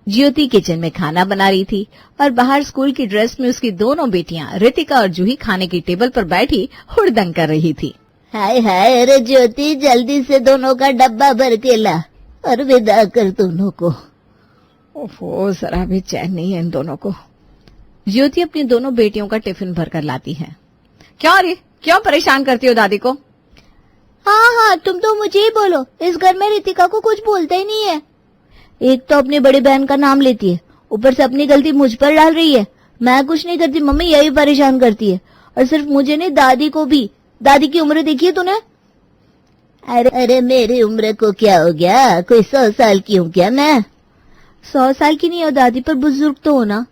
ज्योति kitchen में खाना बना रही थी और बाहर स्कूल की ड्रेस में उसकी दोनों बेटियां रितिका और जूही खाने की टेबल पर बैठी हुड़दंग कर रही थी। हाय हाय, अरे ज्योति जल्दी से दोनों का डब्बा भर के ला और विदा कर दोनों को। ओहो, जरा भी चैन नहीं है इन दोनों को। ज्योति अपनी दोनों बेटियों का टिफिन भरकर लाती है। क्यों रे, क्यों परेशान करती हो दादी को? हाँ, तुम तो मुझे ही बोलो, इस घर में रितिका को कुछ बोलता ही नहीं है। एक तो अपनी बड़ी बहन का नाम लेती है, ऊपर से अपनी गलती मुझ पर डाल रही है। मैं कुछ नहीं करती मम्मी, यही परेशान करती है। और सिर्फ मुझे नहीं, दादी को भी। दादी की उम्र देखी है तूने? अरे मेरी उम्र को क्या हो गया, कोई 100 साल की हूँ क्या मैं? 100 साल की नहीं हो दादी, पर बुजुर्ग तो हो ना।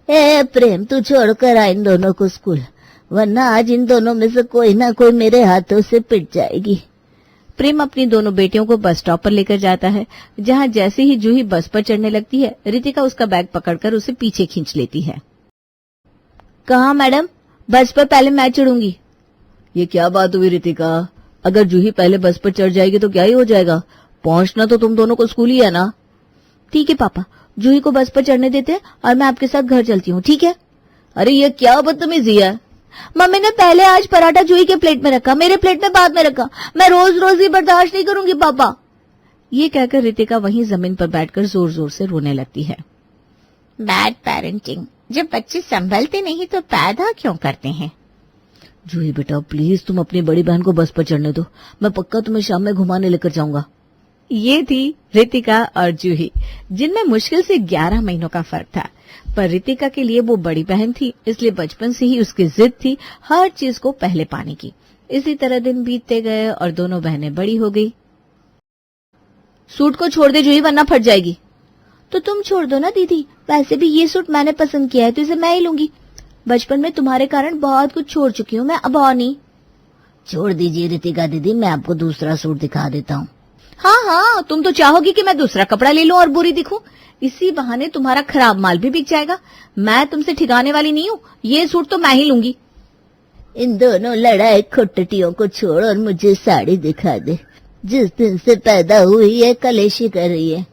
ए प्रेम, तू छोड़कर आ इन दोनों को स्कूल, वरना आज इन दोनों में से कोई ना कोई मेरे हाथों से पिट जाएगी। प्रेम अपनी दोनों बेटियों को बस स्टॉप पर लेकर जाता है, जहां जैसे ही जूही बस पर चढ़ने लगती है, रितिका उसका बैग पकड़कर उसे पीछे खींच लेती है। कहाँ मैडम, बस पर पहले मैं चढ़ूंगी। ये क्या बात हुई रितिका? अगर जूही पहले बस पर चढ़ जाएगी तो क्या ही हो जाएगा? पहुंचना तो तुम दोनों को स्कूल ही है ना। ठीक है पापा, जूही को बस पर चढ़ने देते हैं और मैं आपके साथ घर चलती हूँ, ठीक है? अरे ये क्या बदतमीजी है? मम्मी ने पहले आज पराठा जूही के प्लेट में रखा, मेरे प्लेट में बाद में रखा। मैं रोज रोज ये बर्दाश्त नहीं करूंगी पापा। ये कहकर रितिका वहीं जमीन पर बैठकर जोर जोर से रोने लगती है। बैड पेरेंटिंग, जब बच्चे संभलते नहीं तो पैदा क्यों करते हैं? जूही बेटा प्लीज तुम अपनी बड़ी बहन को बस पर चढ़ने दो, मैं पक्का तुम्हें शाम में घुमाने लेकर जाऊंगा। ये थी रितिका और जूही, जिनमें मुश्किल से 11 महीनों का फर्क था। पर रितिका के लिए वो बड़ी बहन थी, इसलिए बचपन से ही उसकी जिद थी हर चीज को पहले पाने की। इसी तरह दिन बीतते गए और दोनों बहनें बड़ी हो गई। सूट को छोड़ दे जूही, वरना फट जाएगी। तो तुम छोड़ दो ना दीदी, वैसे भी ये सूट मैंने पसंद किया है तो इसे मैं ही लूंगी। बचपन में तुम्हारे कारण बहुत कुछ छोड़ चुकी हूँ मैं, अब और नहीं। छोड़ दीजिए रितिका दीदी, मैं आपको दूसरा सूट दिखा देता हूँ। हाँ, तुम तो चाहोगी कि मैं दूसरा कपड़ा ले लूं और बुरी दिखूं। इसी बहाने तुम्हारा खराब माल भी बिक जाएगा। मैं तुमसे ठिकाने वाली नहीं हूँ, ये सूट तो मैं ही लूंगी। इन दोनों लड़ाई खुट्टियों को छोड़ और मुझे साड़ी दिखा दे। जिस दिन से पैदा हुई है कलेशी कर रही है।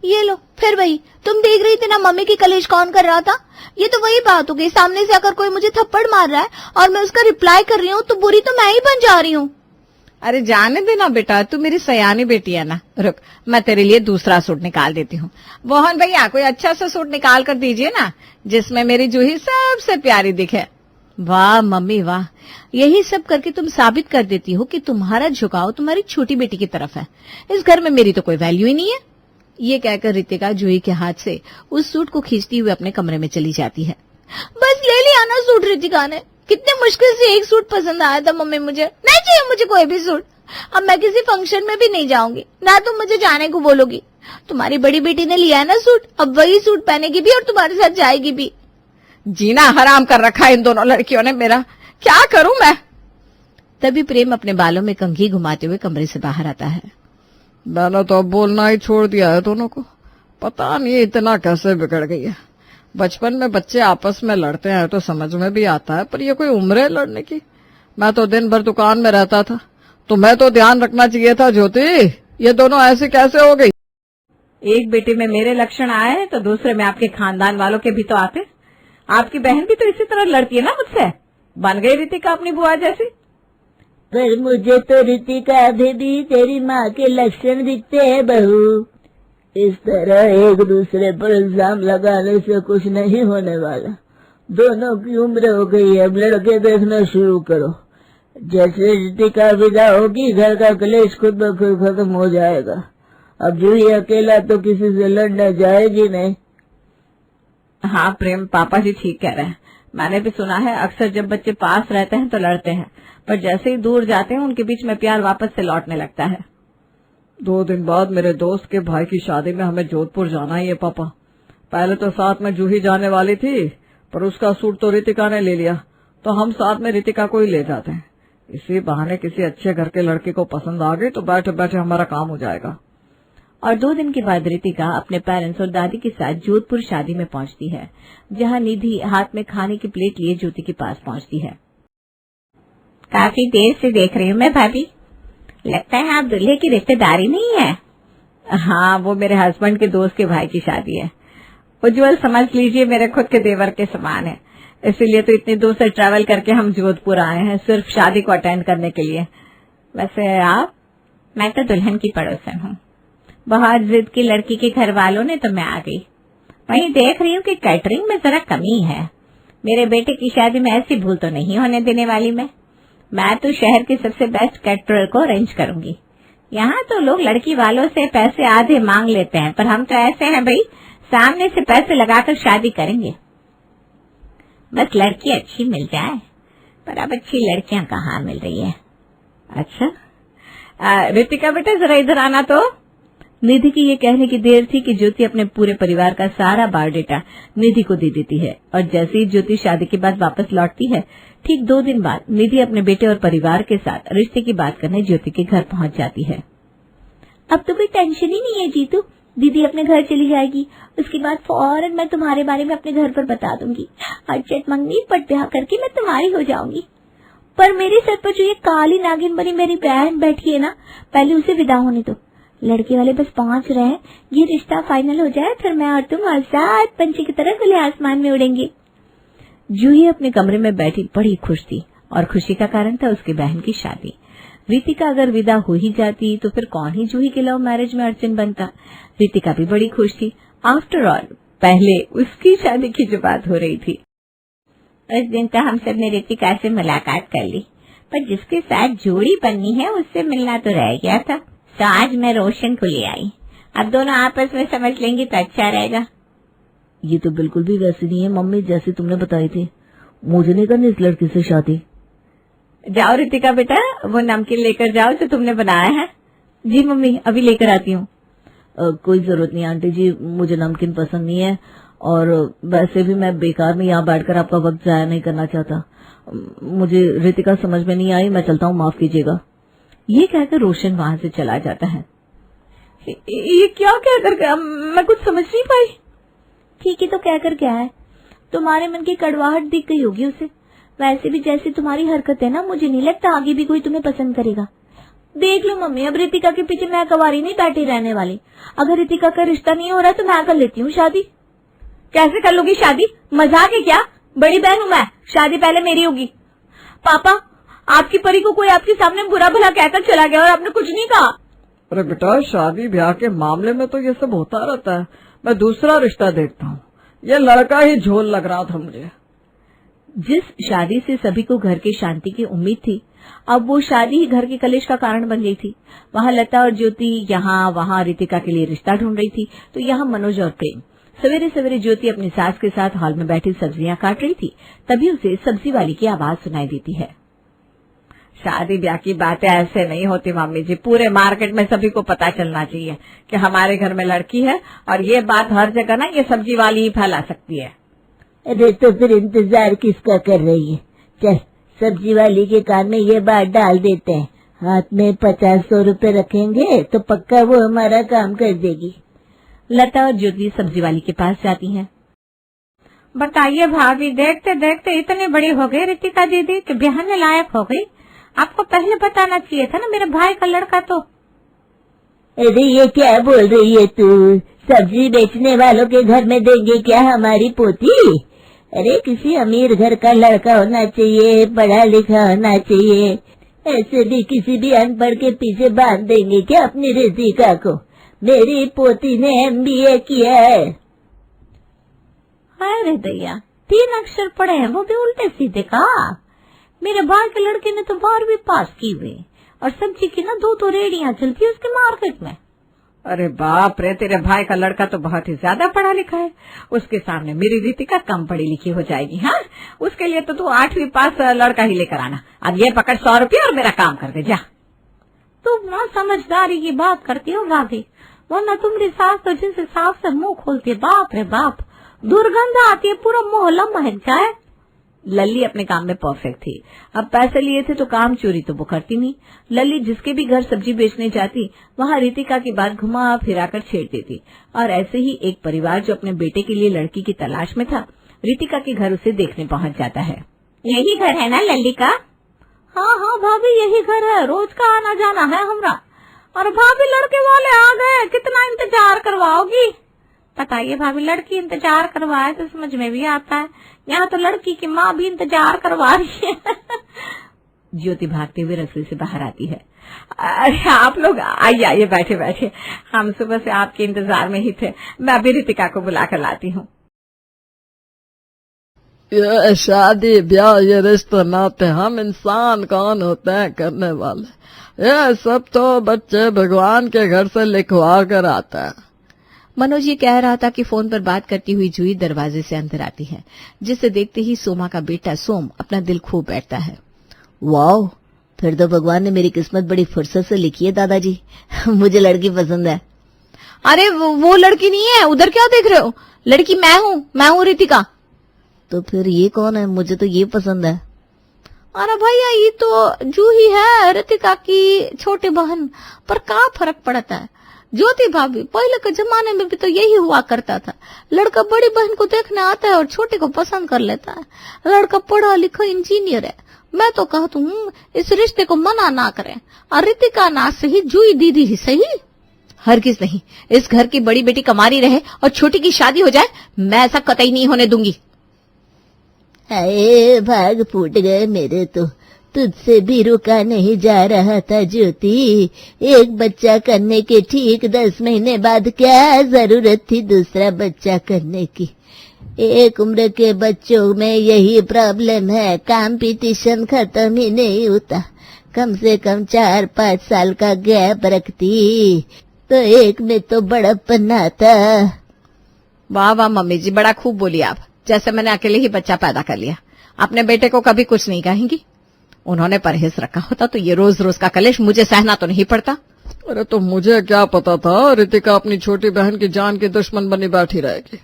ये लो फिर वही, तुम देख रही थी ना मम्मी की कलेश कौन कर रहा था। ये तो वही बात हो गई, सामने से अगर कोई मुझे थप्पड़ मार रहा है और मैं उसका रिप्लाई कर रही हूँ तो बुरी तो मैं ही बन जा रही हूँ। अरे जाने देना बेटा, तू मेरी सयानी बेटी है ना। रुक, मैं तेरे लिए दूसरा सूट निकाल देती हूँ। मोहन भैया कोई अच्छा सा सूट निकाल कर दीजिए ना, जिसमें मेरी जूही सबसे प्यारी दिखे। वाह मम्मी वाह, यही सब करके तुम साबित कर देती हो कि तुम्हारा झुकाव तुम्हारी छोटी बेटी की तरफ है। इस घर में मेरी तो कोई वैल्यू ही नहीं है। ये कहकर रितिका जूही के हाथ से उस सूट को खींचती हुए अपने कमरे में चली जाती है। बस ले लिया ना सूट रितिका ने, कितने मुश्किल से एक सूट पसंद आया था मम्मी, मुझे नहीं चाहिए मुझे कोई भी सूट। अब मैं किसी फंक्शन में भी नहीं जाऊंगी, ना तुम मुझे जाने को बोलोगी। तुम्हारी बड़ी बेटी ने लिया है ना सूट, अब वही सूट पहनेगी भी और तुम्हारे साथ जाएगी भी। जीना हराम कर रखा है इन दोनों लड़कियों ने मेरा, क्या करूं मैं? तभी प्रेम अपने बालों में कंघी घुमाते हुए कमरे से बाहर आता है। मैंने तो अब बोलना ही छोड़ दिया है दोनों को, पता नहीं इतना कैसे बिगड़ गई है। बचपन में बच्चे आपस में लड़ते हैं तो समझ में भी आता है, पर ये कोई उम्र है लड़ने की? मैं तो दिन भर दुकान में रहता था, तुम्हें तो ध्यान रखना चाहिए था ज्योति, ये दोनों ऐसे कैसे हो गई? एक बेटे में मेरे लक्षण आए तो दूसरे में आपके खानदान वालों के भी तो आते। आपकी बहन भी तो इसी तरह लड़ती है ना मुझसे, बन गई रितिका अपनी बुआ जैसी। पर मुझे तो रितिका अभी भी तेरी माँ के लक्षण दिखते हैं बहू। इस तरह एक दूसरे पर इल्जाम लगाने से कुछ नहीं होने वाला। दोनों की उम्र हो गई है, अब लड़के देखना शुरू करो। जैसे रितिका विदा होगी घर का कलेश खुद ब खुद खत्म हो जाएगा। अब जूही अकेला तो किसी से लड़ने जाएगी नहीं। हाँ प्रेम, पापा जी ठीक कह रहे हैं। मैंने भी सुना है अक्सर जब बच्चे पास रहते हैं तो लड़ते हैं, पर जैसे ही दूर जाते हैं उनके बीच में प्यार वापस से लौटने लगता है। 2 दिन बाद मेरे दोस्त के भाई की शादी में हमें जोधपुर जाना ही है पापा। पहले तो साथ में जूही जाने वाली थी, पर उसका सूट तो रितिका ने ले लिया, तो हम साथ में रितिका को ही ले जाते हैं। इसी बहाने किसी अच्छे घर के लड़के को पसंद आ गई तो बैठे बैठे हमारा काम हो जाएगा। और 2 दिन के बाद रितिका अपने पेरेंट्स और दादी के साथ जोधपुर शादी में पहुंचती है, जहां निधि हाथ में खाने की प्लेट लिए ज्योति के पास पहुंचती है। काफी देर से देख रही हूँ मैं भाभी, लगता है आप दूल्हे की रिश्तेदारी नहीं है। हाँ, वो मेरे हस्बैंड के दोस्त के भाई की शादी है। उज्जवल समझ लीजिए मेरे खुद के देवर के समान है, इसीलिए तो इतनी दूर से ट्रैवल करके हम जोधपुर आए हैं सिर्फ शादी को अटेंड करने के लिए। वैसे आप? मैं तो दुल्हन की पड़ोसन हूँ। बहुत जिद की लड़की के घर वालों ने तो मैं आ गई। वहीं देख रही हूँ कि कैटरिंग में जरा कमी है। मेरे बेटे की शादी में ऐसी भूल तो नहीं होने देने वाली मैं तो शहर के सबसे बेस्ट कैटरर को अरेंज करूंगी। यहाँ तो लोग लड़की वालों से पैसे आधे मांग लेते हैं, पर हम तो ऐसे हैं भाई, सामने से पैसे लगाकर शादी करेंगे। बस लड़की अच्छी मिल जाए। पर अब अच्छी लड़कियां कहाँ मिल रही है। अच्छा, रितिका बेटा जरा इधर आना तो। निधि की ये कहने की देर थी कि ज्योति अपने पूरे परिवार का सारा बायोडेटा निधि को दे देती है, और जैसे ही ज्योति शादी के बाद वापस लौटती है, ठीक 2 दिन बाद निधि अपने बेटे और परिवार के साथ रिश्ते की बात करने ज्योति के घर पहुंच जाती है। अब तो कोई टेंशन ही नहीं है जीतू, दीदी अपने घर चली जाएगी, उसके बाद फौरन मैं तुम्हारे बारे में अपने घर पर बता दूंगी। अर्चट मंगनी पट ब्याह करके मैं तुम्हारी हो जाऊंगी। पर मेरे सर पर जो ये काली नागिन बनी मेरी बहन बैठी है ना, पहले उसे विदा होने दो। लड़के वाले बस पहुंच रहे हैं, ये रिश्ता फाइनल हो जाए, फिर मैं और तुम आजाद पंछी की तरह खुले आसमान में उड़ेंगे। जूही अपने कमरे में बैठी बड़ी खुश थी, और खुशी का कारण था उसकी बहन की शादी। रितिका अगर विदा हो ही जाती तो फिर कौन ही जूही के लव मैरिज में अड़चन बनता। रितिका भी बड़ी खुश थी। आफ्टर ऑल पहले उसकी शादी की जो बात हो रही थी। उस दिन तो हम सब ने रितिका से मुलाकात कर ली, पर जिसके साथ जोड़ी बननी है उससे मिलना तो रह गया था। तो आज मैं रोशन को ले आई। अब दोनों आपस में समझ लेंगे तो अच्छा रहेगा। ये तो बिल्कुल भी वैसी नहीं है मम्मी जैसे तुमने बताई थी। मुझे नहीं करनी इस लड़की से शादी। जाओ रितिका बेटा, वो नमकीन लेकर जाओ जो तुमने बनाया है। जी मम्मी, अभी लेकर आती हूँ। कोई जरूरत नहीं आंटी जी, मुझे नमकीन पसंद नहीं है, और वैसे भी मैं बेकार में यहाँ बैठकर आपका वक्त जाया नहीं करना चाहता। मुझे रितिका समझ में नहीं आई, मैं चलता हूँ, माफ कीजिएगा। ये कहकर रोशन वहां से चला जाता है। ये क्या कहकर गया? मैं कुछ समझ नहीं पाई। ठीक है तो कहकर क्या है, तुम्हारे मन की कड़वाहट दिख गई होगी उसे। वैसे भी जैसी तुम्हारी हरकत है ना, मुझे नहीं लगता आगे भी कोई तुम्हें पसंद करेगा। देख लो मम्मी, अब रितिका के पीछे मैं कवारी नहीं बैठी रहने वाली। अगर रितिका का रिश्ता नहीं हो रहा तो मैं कर लेती हूँ शादी। कैसे कर लोगी शादी? मजाक है क्या? बड़ी बहन हूँ मैं, शादी पहले मेरी होगी। पापा, आपकी परी को कोई आपके सामने बुरा भला कहकर चला गया और आपने कुछ नहीं कहा। अरे बेटा, शादी ब्याह के मामले में तो ये सब होता रहता है। मैं दूसरा रिश्ता देखता हूँ। ये लड़का ही झोल लग रहा था मुझे। जिस शादी से सभी को घर की शांति की उम्मीद थी, अब वो शादी ही घर के कलेश का कारण बन गई थी। वहाँ लता और ज्योति यहाँ वहाँ रितिका के लिए रिश्ता ढूंढ रही थी, तो यहाँ मनोज और प्रेम। सवेरे सवेरे ज्योति अपनी सास के साथ हॉल में बैठी सब्जियां काट रही थी, तभी उसे सब्जी वाली की आवाज सुनाई देती है। शादी ब्याह की बातें ऐसे नहीं होती मम्मी जी। पूरे मार्केट में सभी को पता चलना चाहिए कि हमारे घर में लड़की है, और ये बात हर जगह ना ये सब्जी वाली ही फैला सकती है। अरे तो फिर इंतजार किसका कर रही है? चल सब्जी वाली के कान में ये बात डाल देते हैं। हाथ में 50-100 रुपए रखेंगे तो पक्का वो हमारा काम कर देगी। लता और ज्योति सब्जी वाली के पास जाती हैं। बताइए भाभी, देखते देखते इतने बड़ी हो गई रितिका दीदी कि ब्याहने लायक हो गई। आपको पहले बताना चाहिए था ना, मेरे भाई का लड़का तो। अरे ये क्या बोल रही है तू? सब्जी बेचने वालों के घर में देंगे क्या हमारी पोती? अरे किसी अमीर घर का लड़का होना चाहिए, पढ़ा लिखा होना चाहिए। ऐसे भी किसी भी अनपढ़ के पीछे बांध देंगे क्या अपनी रितिका को? मेरी पोती ने MBA किया है। अरे दैया, 3 अक्षर पढ़े हैं, वो भी उल्टे सीधे का। मेरे भाई के लड़के ने तो 12वीं पास की हुई, और सब्जी की ना 2 रेडियां चलती है उसके मार्केट में। अरे बाप रे, तेरे भाई का लड़का तो बहुत ही ज्यादा पढ़ा लिखा है। उसके सामने मेरी रितिका कम पढ़ी लिखी हो जाएगी। हाँ, उसके लिए तो तू 8वीं पास लड़का ही लेकर आना। अब ये पकड़ 100 रुपया और मेरा काम कर दे जा। तुम ना समझदारी की बात करती हो भाभी, वरना तुम्हारी सास तो जिनसे साफ से मुंह खोलती है, बाप रे बाप, दुर्गंध आती है, पूरा मोहल्ला महक जाए। लल्ली अपने काम में परफेक्ट थी। अब पैसे लिए थे तो काम चोरी तो वो करती नहीं। लल्ली जिसके भी घर सब्जी बेचने जाती, वहाँ रितिका की बात घुमा फिराकर छेड़ देती, और ऐसे ही एक परिवार जो अपने बेटे के लिए लड़की की तलाश में था, रितिका के घर उसे देखने पहुँच जाता है। यही घर है ना लल्ली का? हाँ हाँ भाभी, यही घर है, रोज का आना जाना है हमरा। और भाभी लड़के वाले आ गए, कितना इंतजार करवाओगी? बताइए भाभी, लड़की इंतजार करवाए तो समझ में भी आता है, यहाँ तो लड़की की माँ भी इंतजार करवा रही है। ज्योति भागते हुए रसोई से बाहर आती है। अरे आप लोग आइए आइए, बैठे बैठे, हम सुबह से आपके इंतजार में ही थे। मैं अभी रितिका को बुला कर लाती हूँ। ये शादी ब्याह, ये रिश्ते नाते हम इंसान कौन होते हैं करने वाले? ये सब तो बच्चे भगवान के घर से लिखवा कर आता है। मनोज ये कह रहा था कि फोन पर बात करती हुई जूही दरवाजे से अंदर आती है, जिसे देखते ही सोमा का बेटा सोम अपना दिल खो बैठता है। वाओ, फिर तो भगवान ने मेरी किस्मत बड़ी फुर्सत से लिखी है दादाजी। मुझे लड़की पसंद है। अरे वो लड़की नहीं है, उधर क्या देख रहे हो? लड़की मैं हूँ रितिका। तो फिर ये कौन है? मुझे तो ये पसंद है। अरे भैया, ये तो जूही है, रितिका की छोटी बहन। पर क्या फर्क पड़ता है? ज्योति भाभी, पहले के जमाने में भी तो यही हुआ करता था। लड़का बड़ी बहन को देखने आता है और छोटे को पसंद कर लेता है। लड़का पढ़ा लिखा इंजीनियर है। मैं तो कहती हूँ इस रिश्ते को मना ना करें। और रितिका ना सही, जूही दीदी ही सही। हरगिज नहीं, इस घर की बड़ी बेटी कमारी रहे और छोटी की शादी हो जाए, मैं ऐसा कतई नहीं होने दूंगी। हाय, भाग फूट गए मेरे तो। तुझसे भी रुका नहीं जा रहा था ज्योति। एक बच्चा करने के ठीक 10 महीने बाद क्या जरूरत थी दूसरा बच्चा करने की? एक उम्र के बच्चों में यही प्रॉब्लम है, कंपटीशन खत्म ही नहीं होता। कम से कम 4-5 साल का गैप रखती तो एक में तो बड़प्पन आता। वाह वाह मम्मी जी, बड़ा खूब बोली आप। जैसे मैंने अकेले ही बच्चा पैदा कर लिया। अपने बेटे को कभी कुछ नहीं कहेंगी। उन्होंने परहेज रखा होता तो ये रोज रोज का कलेश मुझे सहना तो नहीं पड़ता। अरे तो मुझे क्या पता था रितिका अपनी छोटी बहन की जान की दुश्मन बनी बैठी रहेगी।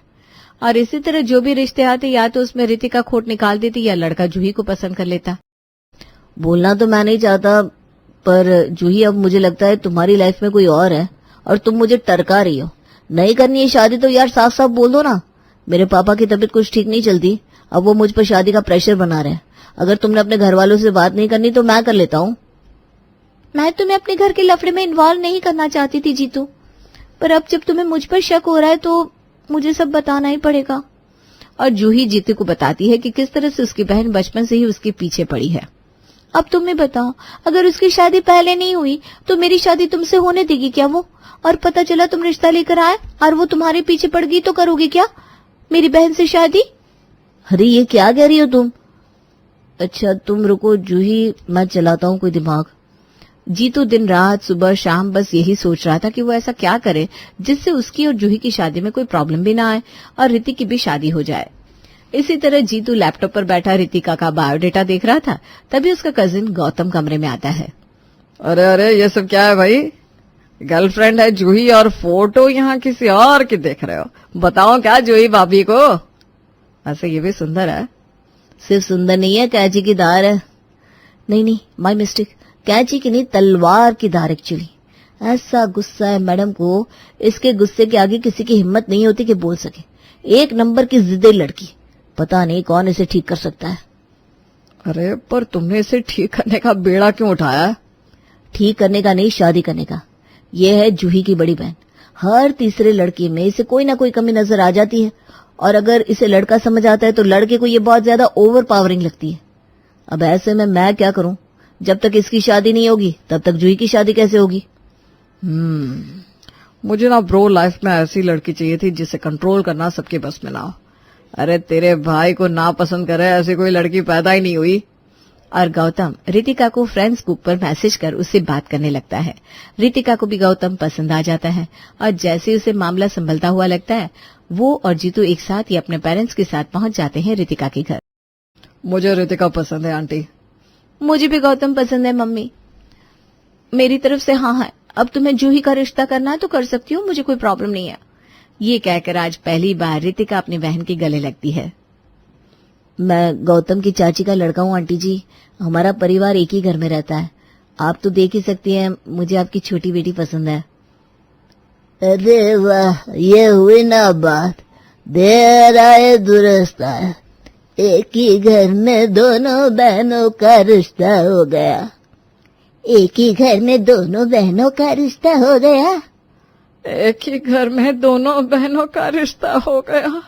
और इसी तरह जो भी रिश्ते आते, या तो उसमें रितिका खोट निकाल देती या लड़का जूही को पसंद कर लेता। बोलना तो मैं नहीं चाहता, पर जूही अब मुझे लगता है तुम्हारी लाइफ में कोई और है और तुम मुझे टरका रही हो। नहीं करनी है शादी तो यार साफ साफ बोल दो ना। मेरे पापा की तबीयत कुछ ठीक नहीं चलती, अब वो मुझ पर शादी का प्रेशर बना रहे हैं। अगर तुमने अपने घर वालों से बात नहीं करनी तो मैं कर लेता हूँ। मैं तुम्हें अपने घर के लफड़े में इन्वॉल्व नहीं करना चाहती थी जीतू, पर अब जब तुम्हें मुझ पर शक हो रहा है तो मुझे सब बताना ही पड़ेगा। और जूही जीतू को बताती है कि किस तरह से उसकी बहन बचपन से ही उसके पीछे पड़ी है। अब तुम ही बताओ, अगर उसकी शादी पहले नहीं हुई तो मेरी शादी तुमसे होने देगी क्या वो? और पता चला तुम रिश्ता लेकर आए और वो तुम्हारे पीछे पड़ गई तो करोगी क्या मेरी बहन से शादी? अरे ये क्या कह रही हो तुम? अच्छा तुम रुको जूही, मैं चलाता हूँ कोई दिमाग। जीतू दिन रात सुबह शाम बस यही सोच रहा था कि वो ऐसा क्या करे जिससे उसकी और जूही की शादी में कोई प्रॉब्लम भी ना आए और रितिक की भी शादी हो जाए। इसी तरह जीतू लैपटॉप पर बैठा रितिका का बायोडेटा देख रहा था, तभी उसका कजिन गौतम कमरे में आता है। अरे अरे ये सब क्या है भाई? गर्लफ्रेंड है जूही और फोटो यहाँ किसी और की देख रहे हो? बताओ क्या जूही भाभी को? वैसे ये भी सुंदर है। सिर्फ सुंदर नहीं है, कैची की धार है। नहीं, माय मिस्टेक, कैची की नहीं तलवार की धार एक्चुअली। ऐसा गुस्सा है मैडम को, इसके गुस्से के आगे किसी की हिम्मत नहीं होती कि बोल सके। एक नंबर की जिद्दी लड़की, पता नहीं कौन इसे ठीक कर सकता है। अरे पर तुमने इसे ठीक करने का बेड़ा क्यों उठाया? ठीक करने का नहीं, शादी करने का। ये है जूही की बड़ी बहन। हर तीसरे लड़की में इसे कोई ना कोई कमी नजर आ जाती है, और अगर इसे लड़का समझ आता है तो लड़के को ये बहुत ज्यादा ओवर पावरिंग लगती है। अब ऐसे में मैं क्या करूं? जब तक इसकी शादी नहीं होगी तब तक जूही की शादी कैसे होगी? मुझे ना ब्रो लाइफ में ऐसी लड़की चाहिए थी जिसे कंट्रोल करना सबके बस में ना हो। अरे तेरे भाई को ना पसंद करे ऐसी कोई लड़की पैदा ही नहीं हुई। और गौतम रितिका को फ्रेंड्स ग्रुप पर मैसेज कर उससे बात करने लगता है। रितिका को भी गौतम पसंद आ जाता है और जैसे उसे मामला संभलता हुआ लगता है, वो और जीतू एक साथ ही अपने पेरेंट्स के साथ पहुंच जाते हैं रितिका के घर। मुझे रितिका पसंद है आंटी। मुझे भी गौतम पसंद है मम्मी। मेरी तरफ से हाँ है। अब तुम्हें जूही का रिश्ता करना है तो कर सकती हूँ, मुझे कोई प्रॉब्लम नहीं है। ये कहकर आज पहली बार रितिका अपनी बहन के गले लगती है। मैं गौतम की चाची का लड़का हूँ आंटी जी। हमारा परिवार एक ही घर में रहता है। आप तो देख ही सकती हैं, मुझे आपकी छोटी बेटी पसंद है। अरे वाह, ये हुई ना बात। देर आए दुरुस्त आए, एक ही घर में दोनों बहनों का रिश्ता हो गया। एक ही घर में दोनों बहनों का रिश्ता हो गया। एक ही घर में दोनों बहनों का रिश्ता हो गया।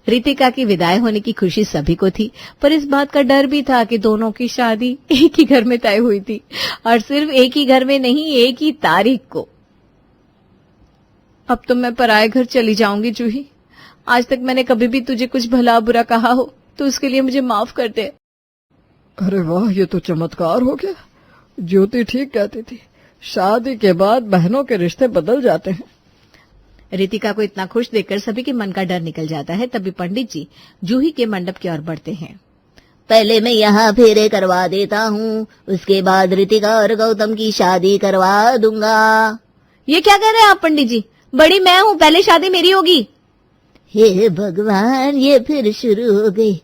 रितिका की विदाई होने की खुशी सभी को थी, पर इस बात का डर भी था कि दोनों की शादी एक ही घर में तय हुई थी, और सिर्फ एक ही घर में नहीं, एक ही तारीख को। अब तो मैं पराये घर चली जाऊंगी जूही। आज तक मैंने कभी भी तुझे कुछ भला बुरा कहा हो तो उसके लिए मुझे माफ कर दे। अरे वाह, ये तो चमत्कार हो गया। ज्योति ठीक कहती थी, शादी के बाद बहनों के रिश्ते बदल जाते हैं। रितिका को इतना खुश देखकर सभी के मन का डर निकल जाता है। तभी पंडित जी जूही के मंडप की ओर बढ़ते हैं। पहले मैं यहाँ फेरे करवा देता हूँ, उसके बाद रितिका और गौतम की शादी करवा दूंगा। ये क्या कह रहे हैं आप पंडित जी? बड़ी मैं हूँ, पहले शादी मेरी होगी। हे भगवान, ये फिर शुरू हो गई।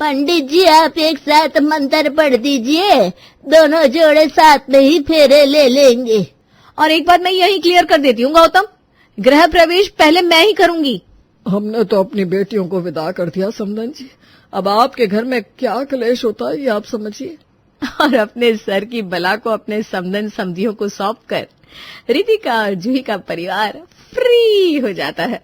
पंडित जी आप एक साथ मंत्र पढ़ दीजिए, दोनों जोड़े साथ में ही फेरे ले लेंगे। और एक बात मैं यही क्लियर कर देती हूँ गौतम, गृह प्रवेश पहले मैं ही करूंगी। हमने तो अपनी बेटियों को विदा कर दिया समधन जी, अब आपके घर में क्या क्लेश होता है ये आप समझिए। और अपने सर की बला को अपने समधन समधियों को सौंप कर रितिका और जूही का परिवार फ्री हो जाता है।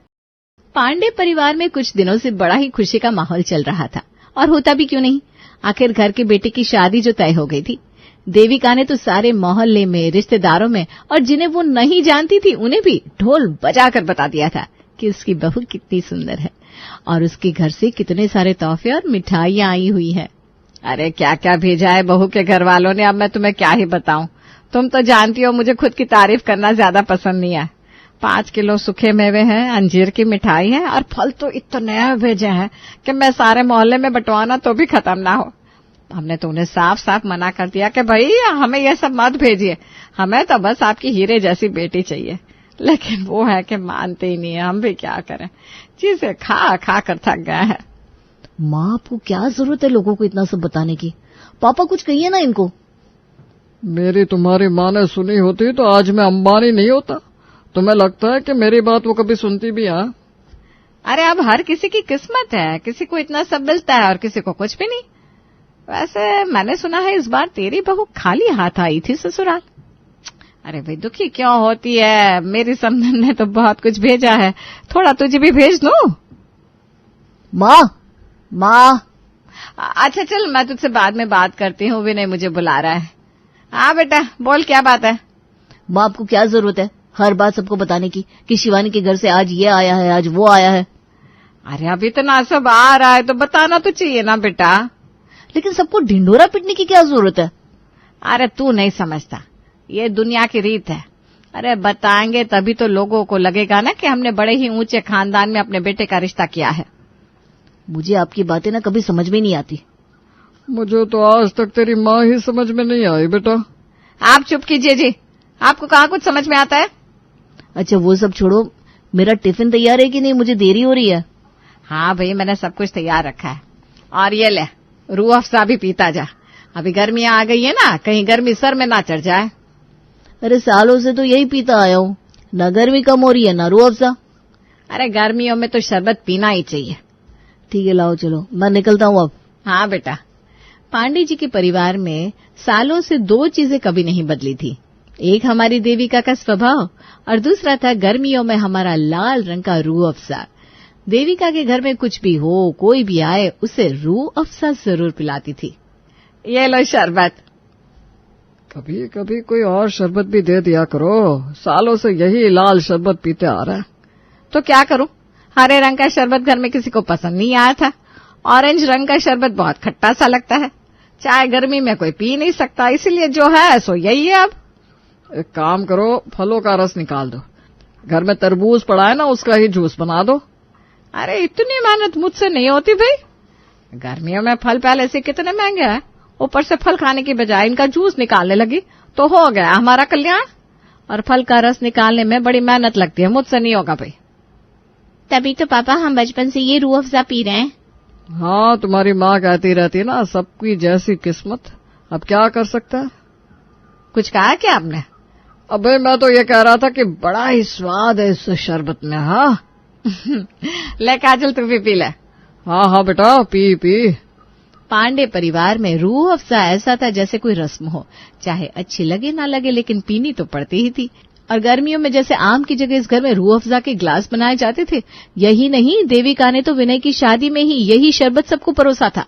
पांडे परिवार में कुछ दिनों से बड़ा ही खुशी का माहौल चल रहा था, और होता भी क्यों नहीं। आखिर घर के बेटे की शादी जो तय हो गई थी, देविका ने तो सारे मोहल्ले में, रिश्तेदारों में, और जिन्हें वो नहीं जानती थी उन्हें भी ढोल बजाकर बता दिया था कि उसकी बहू कितनी सुंदर है और उसके घर से कितने सारे तोहफे और मिठाइयां आई हुई है। अरे क्या क्या भेजा है बहू के घर वालों ने, अब मैं तुम्हें क्या ही बताऊं। तुम तो जानती हो मुझे खुद की तारीफ करना ज्यादा पसंद नहीं है। 5 किलो सूखे मेवे हैं, अंजीर की मिठाई है, और फल तो इतने भेजे हैं कि मैं सारे मोहल्ले में बंटवाना तो भी खत्म ना हो। हमने तो उन्हें साफ साफ मना कर दिया कि भाई हमें ये सब मत भेजिए, हमें तो बस आपकी हीरे जैसी बेटी चाहिए। लेकिन वो है कि मानते ही नहीं है, हम भी क्या करें, चीजें खा खा कर थक गए हैं। माँ, आपको क्या जरूरत है लोगों को इतना सब बताने की? पापा कुछ कहिए ना इनको। मेरी तुम्हारी माँ ने सुनी होती तो आज मैं अंबानी नहीं होता। तुम्हें लगता है कि मेरी बात वो कभी सुनती भी है? अरे अब हर किसी की किस्मत है, किसी को इतना सब मिलता है और किसी को कुछ भी नहीं। वैसे मैंने सुना है इस बार तेरी बहू खाली हाथ आई थी ससुराल। अरे भाई दुखी क्यों होती है, मेरी समधन ने तो बहुत कुछ भेजा है, थोड़ा तुझे भी भेज दूं? माँ। अच्छा चल, मैं तुझसे बाद में बात करती हूँ, विनय मुझे बुला रहा है। हाँ बेटा बोल, क्या बात है? माँ, आपको क्या जरूरत है हर बात सबको बताने की कि शिवानी के घर से आज ये आया है, आज वो आया है? अरे अब इतना सब आ रहा है तो बताना तो चाहिए ना बेटा। लेकिन सबको ढिंडोरा पीटने की क्या जरूरत है? अरे तू नहीं समझता, ये दुनिया की रीत है। अरे बताएंगे तभी तो लोगों को लगेगा ना कि हमने बड़े ही ऊंचे खानदान में अपने बेटे का रिश्ता किया है। मुझे आपकी बातें ना कभी समझ में नहीं आती। मुझे तो आज तक तेरी माँ ही समझ में नहीं आई बेटा। आप चुप कीजिए जी, आपको कहाँ कुछ समझ में आता है? अच्छा वो सब छोड़ो, मेरा टिफिन तैयार है कि नहीं? मुझे देरी हो रही है। हाँ भाई मैंने सब कुछ तैयार रखा है, और ये ले रूह अफ़ज़ा भी पीता जा, अभी गर्मियां आ गई है ना, कहीं गर्मी सर में ना चढ़ जाए। अरे सालों से तो यही पीता आया हूँ, ना गर्मी कम हो रही है ना रूह अफ़ज़ा। अरे गर्मियों में तो शरबत पीना ही चाहिए। ठीक है लाओ, चलो मैं निकलता हूँ अब। हाँ बेटा। पांडे जी के परिवार में सालों से 2 चीजें कभी नहीं बदली थी, एक हमारी देविका का स्वभाव और दूसरा था गर्मियों में हमारा लाल रंग का रूह अफ़ज़ा। देविका के घर में कुछ भी हो, कोई भी आए, उसे रूह अफ़ज़ा जरूर पिलाती थी। ये लो शरबत। कभी कभी कोई और शरबत भी दे दिया करो, सालों से यही लाल शरबत पीते आ रहा है। तो क्या करूं, हरे रंग का शरबत घर में किसी को पसंद नहीं आया था, ऑरेंज रंग का शरबत बहुत खट्टा सा लगता है, चाय गर्मी में कोई पी नहीं सकता, इसलिए जो है सो यही है। अब एक काम करो, फलों का रस निकाल दो, घर में तरबूज पड़ा है ना, उसका ही जूस बना दो। अरे इतनी मेहनत मुझसे नहीं होती भाई, गर्मियों में फल पहले से कितने महंगे हैं, ऊपर से फल खाने की बजाय इनका जूस निकालने लगी तो हो गया हमारा कल्याण। और फल का रस निकालने में बड़ी मेहनत लगती है, मुझसे नहीं होगा भाई। तभी तो पापा हम बचपन से ये रूह अफ़ज़ा पी रहे हैं। हाँ तुम्हारी माँ कहती रहती है ना, सबकी जैसी किस्मत, अब क्या कर सकता है। कुछ कहा क्या आपने? अबे मैं तो ये कह रहा था कि बड़ा ही स्वाद है इस शरबत में। हाँ ले काजल तू भी पी ले। हाँ बेटा पी पी। पांडे परिवार में रूह अफ़ज़ा ऐसा था जैसे कोई रस्म हो, चाहे अच्छी लगे ना लगे लेकिन पीनी तो पड़ती ही थी। और गर्मियों में जैसे आम की जगह इस घर में रूह अफ़ज़ा के ग्लास बनाए जाते थे। यही नहीं, देविका ने तो विनय की शादी में ही यही शरबत सबको परोसा था।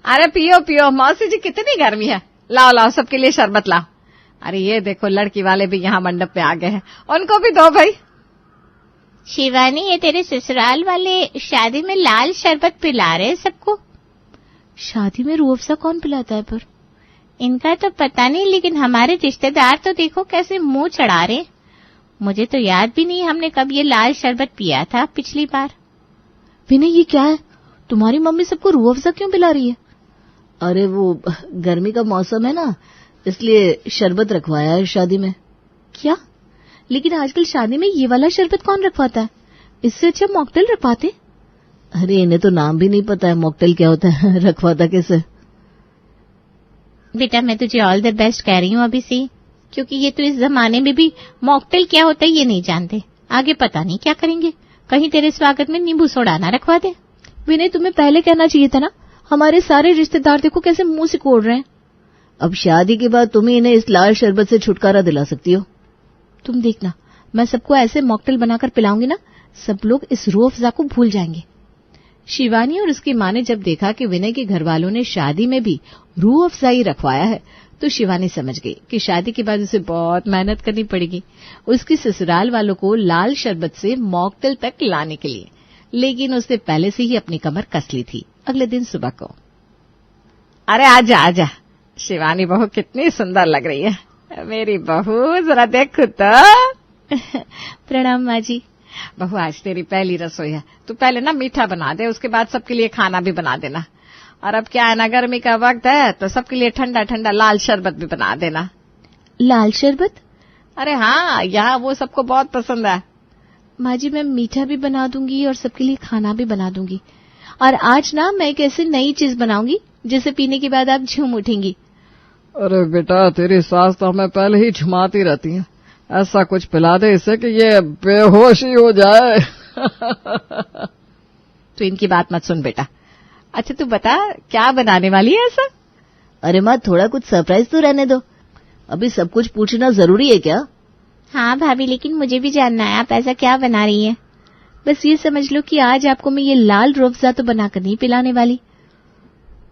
अरे पियो पियो मौसी जी, कितनी गर्मी है, लाओ लाओ सबके लिए शरबत लाओ। अरे ये देखो लड़की वाले भी यहाँ मंडप पे आ गए हैं, उनको भी दो भाई। शिवानी, ये तेरे ससुराल वाले शादी में लाल शरबत पिला रहे सबको। शादी में रूह अफ़ज़ा कौन पिलाता है? पर इनका तो पता नहीं, लेकिन हमारे रिश्तेदार तो देखो कैसे मुंह चढ़ा रहे। मुझे तो याद भी नहीं हमने कब ये लाल शरबत पिया था पिछली बार। विनय, ये क्या है? तुम्हारी मम्मी सबको रूह अफ़ज़ा क्यों पिला रही है? अरे वो गर्मी का मौसम है ना, इसलिए शरबत रखवाया है शादी में। क्या? लेकिन आजकल शादी में ये वाला शरबत कौन रखवाता है? इससे अच्छा मॉकटेल रखवाते। अरे इन्हें तो नाम भी नहीं पता है मॉकटेल क्या होता है, रखवाता कैसे। बेटा मैं तुझे ऑल द बेस्ट कह रही हूँ अभी से, क्योंकि ये तो इस जमाने में भी मॉकटेल क्या होता है ये नहीं जानते। आगे पता नहीं क्या करेंगे, कहीं तेरे स्वागत में नींबू सोडा ना रखवा दे। विनय, तुम्हें पहले कहना चाहिए था ना। हमारे सारे रिश्तेदार देखो कैसे मुंह सिकोड़ रहे हैं। अब शादी के बाद तुम ही इन्हें इस लाल शरबत से छुटकारा दिला सकती हो। तुम देखना, मैं सबको ऐसे मॉकटेल बनाकर पिलाऊंगी ना, सब लोग इस रूह अफ़ज़ा को भूल जाएंगे। शिवानी और उसकी माँ ने जब देखा कि विनय के घर वालों ने शादी में भी रूह अफ़ज़ाई रखवाया है, तो शिवानी समझ गई कि शादी के बाद उसे बहुत मेहनत करनी पड़ेगी उसकी ससुराल वालों को लाल शरबत से मॉकटेल तक लाने के लिए। लेकिन उसने पहले से ही अपनी कमर कस ली थी। अगले दिन सुबह को, अरे आजा आजा, शिवानी बहू कितनी सुंदर लग रही है। मेरी बहू जरा देख तो। प्रणाम माँ जी। बहू, आज तेरी पहली रसोई है, तू पहले ना मीठा बना दे, उसके बाद सबके लिए खाना भी बना देना। और अब क्या है ना, गर्मी का वक्त है तो सबके लिए ठंडा ठंडा लाल शरबत भी बना देना। लाल शरबत? अरे हाँ, यहाँ वो सबको बहुत पसंद है। माँ जी, मैं मीठा भी बना दूंगी और सबके लिए खाना भी बना दूंगी। और आज ना मैं एक ऐसी नई चीज बनाऊंगी जिसे पीने के बाद आप झूम उठेंगी। अरे बेटा, तेरी सास तो हमें पहले ही झुमाती रहती है। ऐसा कुछ पिला दे इसे कि ये बेहोश ही हो जाए। तो इनकी बात मत सुन बेटा। अच्छा तू बता, क्या बनाने वाली है ऐसा? अरे माँ, थोड़ा कुछ सरप्राइज तो रहने दो, अभी सब कुछ पूछना जरूरी है क्या? हाँ भाभी, लेकिन मुझे भी जानना है आप ऐसा क्या बना रही हैं। बस ये समझ लो कि आज आपको मैं ये लाल रूह अफ़ज़ा तो बनाकर नहीं पिलाने वाली।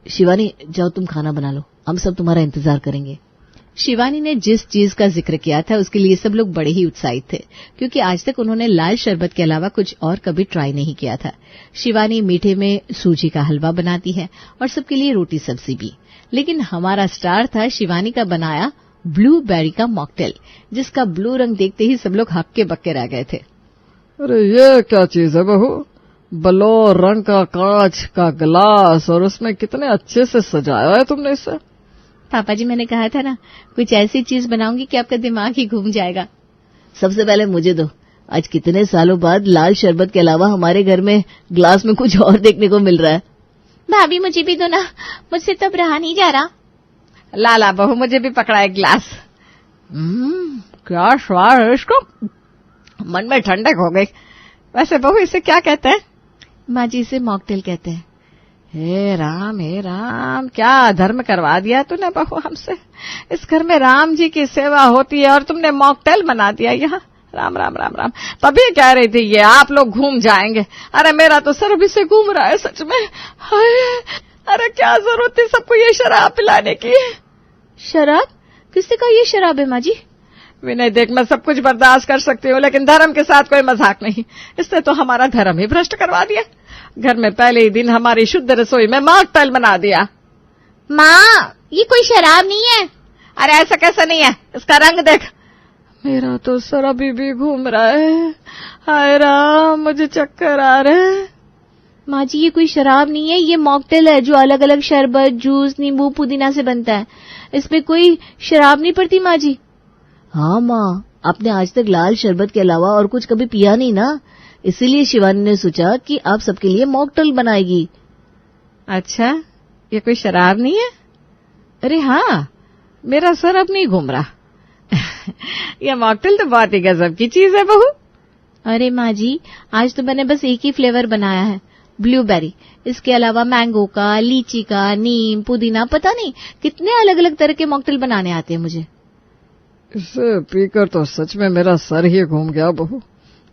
शिवानी, जाओ तुम खाना बना लो, हम सब तुम्हारा इंतजार करेंगे। शिवानी ने जिस चीज का जिक्र किया था उसके लिए सब लोग बड़े ही उत्साहित थे, क्योंकि आज तक उन्होंने लाल शरबत के अलावा कुछ और कभी ट्राई नहीं किया था। शिवानी मीठे में सूजी का हलवा बनाती है और सबके लिए रोटी सब्जी भी। लेकिन हमारा स्टार था शिवानी का बनाया ब्लूबेरी का मॉकटेल, जिसका ब्लू रंग देखते ही सब लोग हक्के बक्के रह गए थे। अरे ये क्या चीज है बहू? बलौर रंग का कांच का गिलास, और उसमें कितने अच्छे से सजाया है तुमने इसे। पापा जी, मैंने कहा था ना, कुछ ऐसी चीज बनाऊंगी कि आपका दिमाग ही घूम जाएगा। सबसे पहले मुझे दो, आज कितने सालों बाद लाल शरबत के अलावा हमारे घर में ग्लास में कुछ और देखने को मिल रहा है। भाभी मुझे भी दो ना, मुझसे तब रहा नहीं जा रहा। लाला बहू, मुझे भी पकड़ा एक गिलास। क्या स्वाद है इसको, मन में ठंडक हो गई। वैसे बहू इसे क्या कहते हैं? माँ जी, इसे मॉकटेल कहते हैं। हे राम, क्या धर्म करवा दिया तूने बहू हमसे। इस घर में राम जी की सेवा होती है और तुमने मॉकटेल बना दिया यहाँ। राम राम राम राम। तभी कह रही थी ये आप लोग घूम जाएंगे। अरे मेरा तो सर अभी से घूम रहा है सच में। हाय, अरे क्या जरूरत थी सबको ये शराब पिलाने की। शराब? किसने कहा ये शराब है माँ जी? विनय देख, मैं सब कुछ बर्दाश्त कर सकती हूँ, लेकिन धर्म के साथ कोई मजाक नहीं। इसने तो हमारा धर्म ही भ्रष्ट करवा दिया। घर में पहले ही दिन हमारी शुद्ध रसोई में मॉकटेल बना दिया। माँ, ये कोई शराब नहीं है। अरे ऐसा कैसा नहीं है, इसका रंग देख। मेरा तो सर अभी भी घूम रहा है। हाय राम, मुझे चक्कर आ रहे हैं। माँ जी, ये कोई शराब नहीं है, ये मॉकटेल है जो अलग अलग शरबत, जूस, नींबू, पुदीना से बनता है। इसमें कोई शराब नहीं पड़ती माँ जी। हाँ माँ, आपने आज तक लाल शरबत के अलावा और कुछ कभी पिया नहीं ना, इसीलिए शिवानी ने सोचा कि आप सबके लिए मॉकटेल बनाएगी। अच्छा, ये कोई शराब नहीं है? अरे हाँ, मेरा सर अब नहीं घूम रहा। यह मॉकटेल तो बहुत ही गजब की चीज है बहू। अरे माँ जी, आज तो मैंने बस एक ही फ्लेवर बनाया है, ब्लूबेरी, इसके अलावा मैंगो का, लीची का, नीम, पुदीना, पता नहीं कितने अलग अलग तरह के मॉकटेल बनाने आते हैं मुझे। इसे पीकर तो सच में मेरा सर ही घूम गया बहू।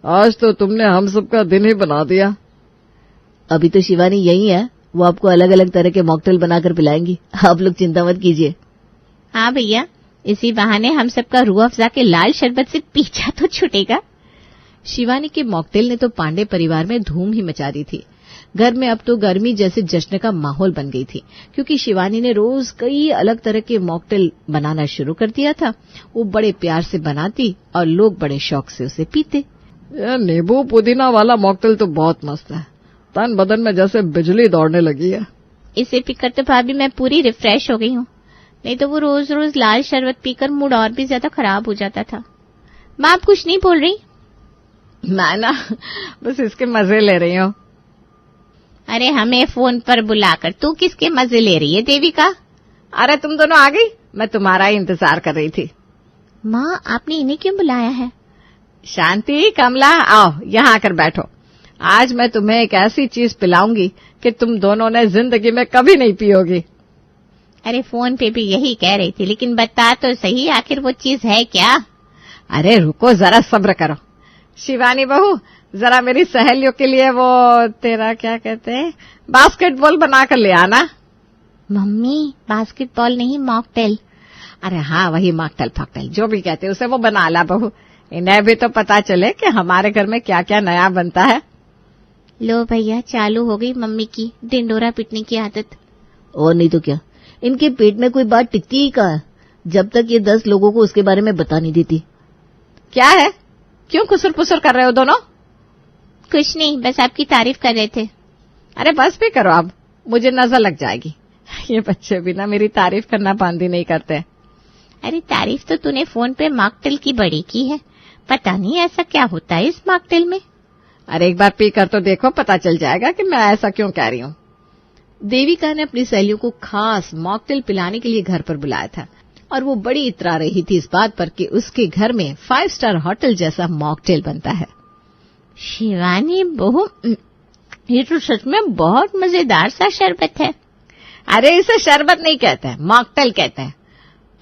आज तो तुमने हम सबका दिन ही बना दिया। अभी तो शिवानी यही है, वो आपको अलग अलग तरह के मॉकटेल बनाकर पिलाएंगी, आप लोग चिंता मत कीजिए। हाँ भैया, इसी बहाने हम सबका रूह अफ़ज़ा के लाल शरबत से पीछा तो छूटेगा। शिवानी के मॉकटेल ने तो पांडे परिवार में धूम ही मचा दी थी। घर में अब तो गर्मी जैसे जश्न का माहौल बन गई थी, क्योंकि शिवानी ने रोज कई अलग तरह के मॉकटेल बनाना शुरू कर दिया था। वो बड़े प्यार से बनाती और लोग बड़े शौक से उसे पीते। ये नींबू पुदीना वाला मॉकटेल तो बहुत मस्त है, तन बदन में जैसे बिजली दौड़ने लगी है। इसे पीकर तो भाभी मैं पूरी रिफ्रेश हो गई हूँ, नहीं तो वो रोज रोज लाल शरबत पीकर मूड और भी ज्यादा खराब हो जाता था। माँ, आप कुछ नहीं बोल रही? मैं ना बस इसके मजे ले रही हूँ। अरे हमें फोन पर बुलाकर तू किसके मजे ले रही है देविका? अरे तुम दोनों आ गई, मैं तुम्हारा ही इंतजार कर रही थी। माँ, आपने इन्हें क्यों बुलाया है? शांति, कमला, आओ यहाँ आकर बैठो। आज मैं तुम्हें एक ऐसी चीज पिलाऊंगी कि तुम दोनों ने जिंदगी में कभी नहीं पियोगी। अरे फोन पे भी यही कह रही थी, लेकिन बता तो सही आखिर वो चीज है क्या? अरे रुको, जरा सब्र करो। शिवानी बहू, जरा मेरी सहेलियों के लिए वो तेरा क्या कहते हैं बास्केटबॉल बनाकर ले आना। मम्मी, बास्केटबॉल नहीं, मॉकटेल। अरे हाँ, वही मॉकटेल फॉकटेल जो भी कहते हैं उसे वो बना ला बहू। इन्हें भी तो पता चले कि हमारे घर में क्या क्या नया बनता है। लो भैया, चालू हो गई मम्मी की डिंडोरा पीटने की आदत। और नहीं तो क्या, इनके पेट में कोई बात टिकती ही कहाँ है जब तक ये 10 लोगों को उसके बारे में बता नहीं देती। क्या है, क्यों खुसुर पुसुर कर रहे हो दोनों? कुछ नहीं, बस आपकी तारीफ कर रहे थे। अरे बस भी करो अब, मुझे नजर लग जाएगी। ये बच्चे भी ना मेरी तारीफ करना बंद ही नहीं करते। अरे तारीफ तो तूने फोन पे मॉकटेल की बड़ी की है, पता नहीं ऐसा क्या होता है इस मॉकटेल में। अरे एक बार पी कर तो देखो, पता चल जाएगा कि मैं ऐसा क्यों कह रही हूँ। देविका ने अपनी सहेलियों को खास मॉकटेल पिलाने के लिए घर पर बुलाया था और वो बड़ी इतरा रही थी इस बात पर कि उसके घर में 5 स्टार होटल जैसा मॉकटेल बनता है। शिवानी बहू, ये तो सच में बहुत मजेदार सा शरबत है। अरे इसे शरबत नहीं कहते हैं, मॉकटेल कहते हैं।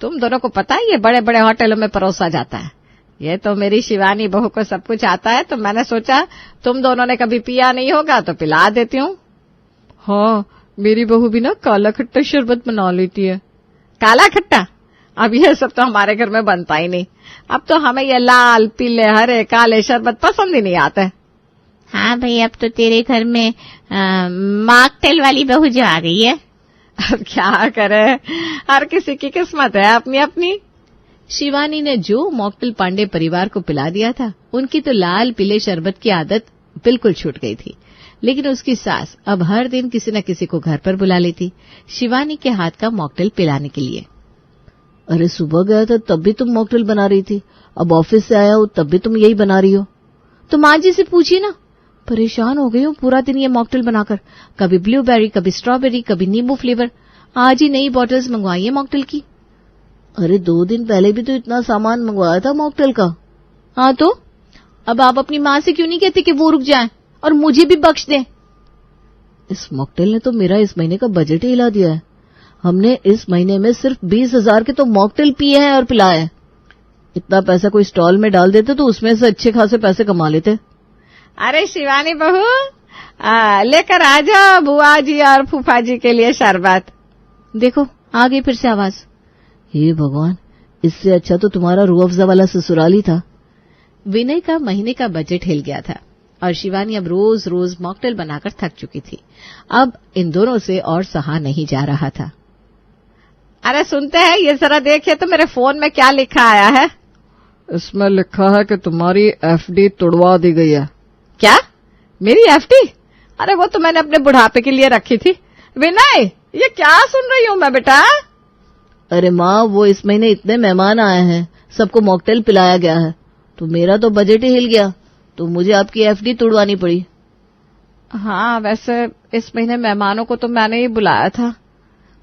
तुम दोनों को पता है ये बड़े बड़े होटलों में परोसा जाता है। ये तो मेरी शिवानी बहू को सब कुछ आता है, तो मैंने सोचा तुम दोनों ने कभी पिया नहीं होगा तो पिला देती हूँ। हाँ, मेरी बहू भी ना काला खट्टा शरबत बना लेती है। काला खट्टा? अब ये सब तो हमारे घर में बनता ही नहीं। अब तो हमें ये लाल पीले हरे काले शरबत पसंद ही नहीं आते। हाँ भाई, अब तो तेरे घर में मॉकटेल वाली बहू जो आ गई है। अब क्या करे, हर किसी की किस्मत है अपनी अपनी। शिवानी ने जो मॉकटेल पांडे परिवार को पिला दिया था, उनकी तो लाल पीले शरबत की आदत बिल्कुल छूट गई थी। लेकिन उसकी सास अब हर दिन किसी न किसी को घर पर बुला लेती शिवानी के हाथ का मॉकटेल पिलाने के लिए। अरे सुबह गया था तब भी तुम मॉकटेल बना रही थी, अब ऑफिस से आया हो तब भी तुम यही बना रही हो। तो माँ जी से पूछिए ना, परेशान हो गई हूँ पूरा दिन ये मॉकटेल बनाकर, कभी ब्लूबेरी, कभी स्ट्रॉबेरी, कभी नींबू फ्लेवर। आज ही नई बॉटल्स मंगवाई है मॉकटेल की। अरे 2 दिन पहले भी तो इतना सामान मंगवाया था मॉकटेल का। हाँ तो अब आप अपनी माँ से क्यों नहीं कहते कि वो रुक जाएं और मुझे भी बख्श दें? इस मॉकटेल ने तो मेरा इस महीने का बजट ही हिला दिया है। हमने इस महीने में सिर्फ 20,000 के तो मॉकटेल पिए हैं और पिलाए हैं। इतना पैसा कोई स्टॉल में डाल देते तो उसमें से अच्छे खासे पैसे कमा लेते। अरे शिवानी बहू, लेकर आ जाओ बुआ जी और फूफा जी के लिए शरबत। देखो आ गई फिर से आवाज। हे भगवान, इससे अच्छा तो तुम्हारा रूह अफ़ज़ा वाला ससुराल ही था। विनय का महीने का बजट हिल गया था और शिवानी अब रोज रोज मॉकटेल बनाकर थक चुकी थी। अब इन दोनों से और सहा नहीं जा रहा था। अरे सुनते हैं, ये जरा देखिए तो मेरे फोन में क्या लिखा आया है। इसमें लिखा है कि तुम्हारी एफडी तोड़वा दी गई है। क्या? मेरी एफडी? अरे वो तो मैंने अपने बुढ़ापे के लिए रखी थी। विनय, ये क्या सुन रही हूँ मैं बेटा? अरे माँ, वो इस महीने इतने मेहमान आए हैं, सबको मॉकटेल पिलाया गया है, तो मेरा तो बजट ही हिल गया, तो मुझे आपकी एफडी तोड़वानी पड़ी। हाँ, वैसे इस महीने मेहमानों को तो मैंने ही बुलाया था।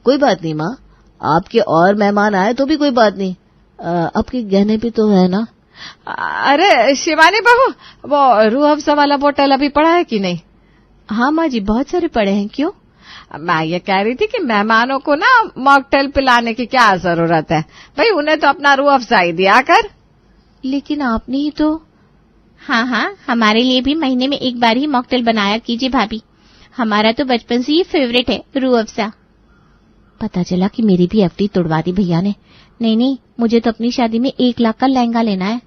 कोई बात नहीं माँ, आपके और मेहमान आए तो भी कोई बात नहीं, आपके गहने भी तो है ना। अरे शिवानी बहू, वो रूह अफ़ज़ा वाला बोतल अभी पड़ा है कि नहीं? हाँ माँ जी, बहुत सारे पड़े हैं। क्यों? मैं ये कह रही थी कि मेहमानों को ना मॉकटेल पिलाने की क्या जरूरत है भाई, उन्हें तो अपना रूह अफ़ज़ाई दिया कर। लेकिन आपने ही तो। हाँ हाँ, हमारे लिए भी महीने में एक बार ही मॉकटेल बनाया कीजिए भाभी। हमारा तो बचपन से ही फेवरेट है रूह अफ़ज़ा। पता चला कि मेरी भी एफडी तोड़वा दी भैया ने। नहीं नहीं, मुझे तो अपनी शादी में 1 लाख का लहंगा लेना है।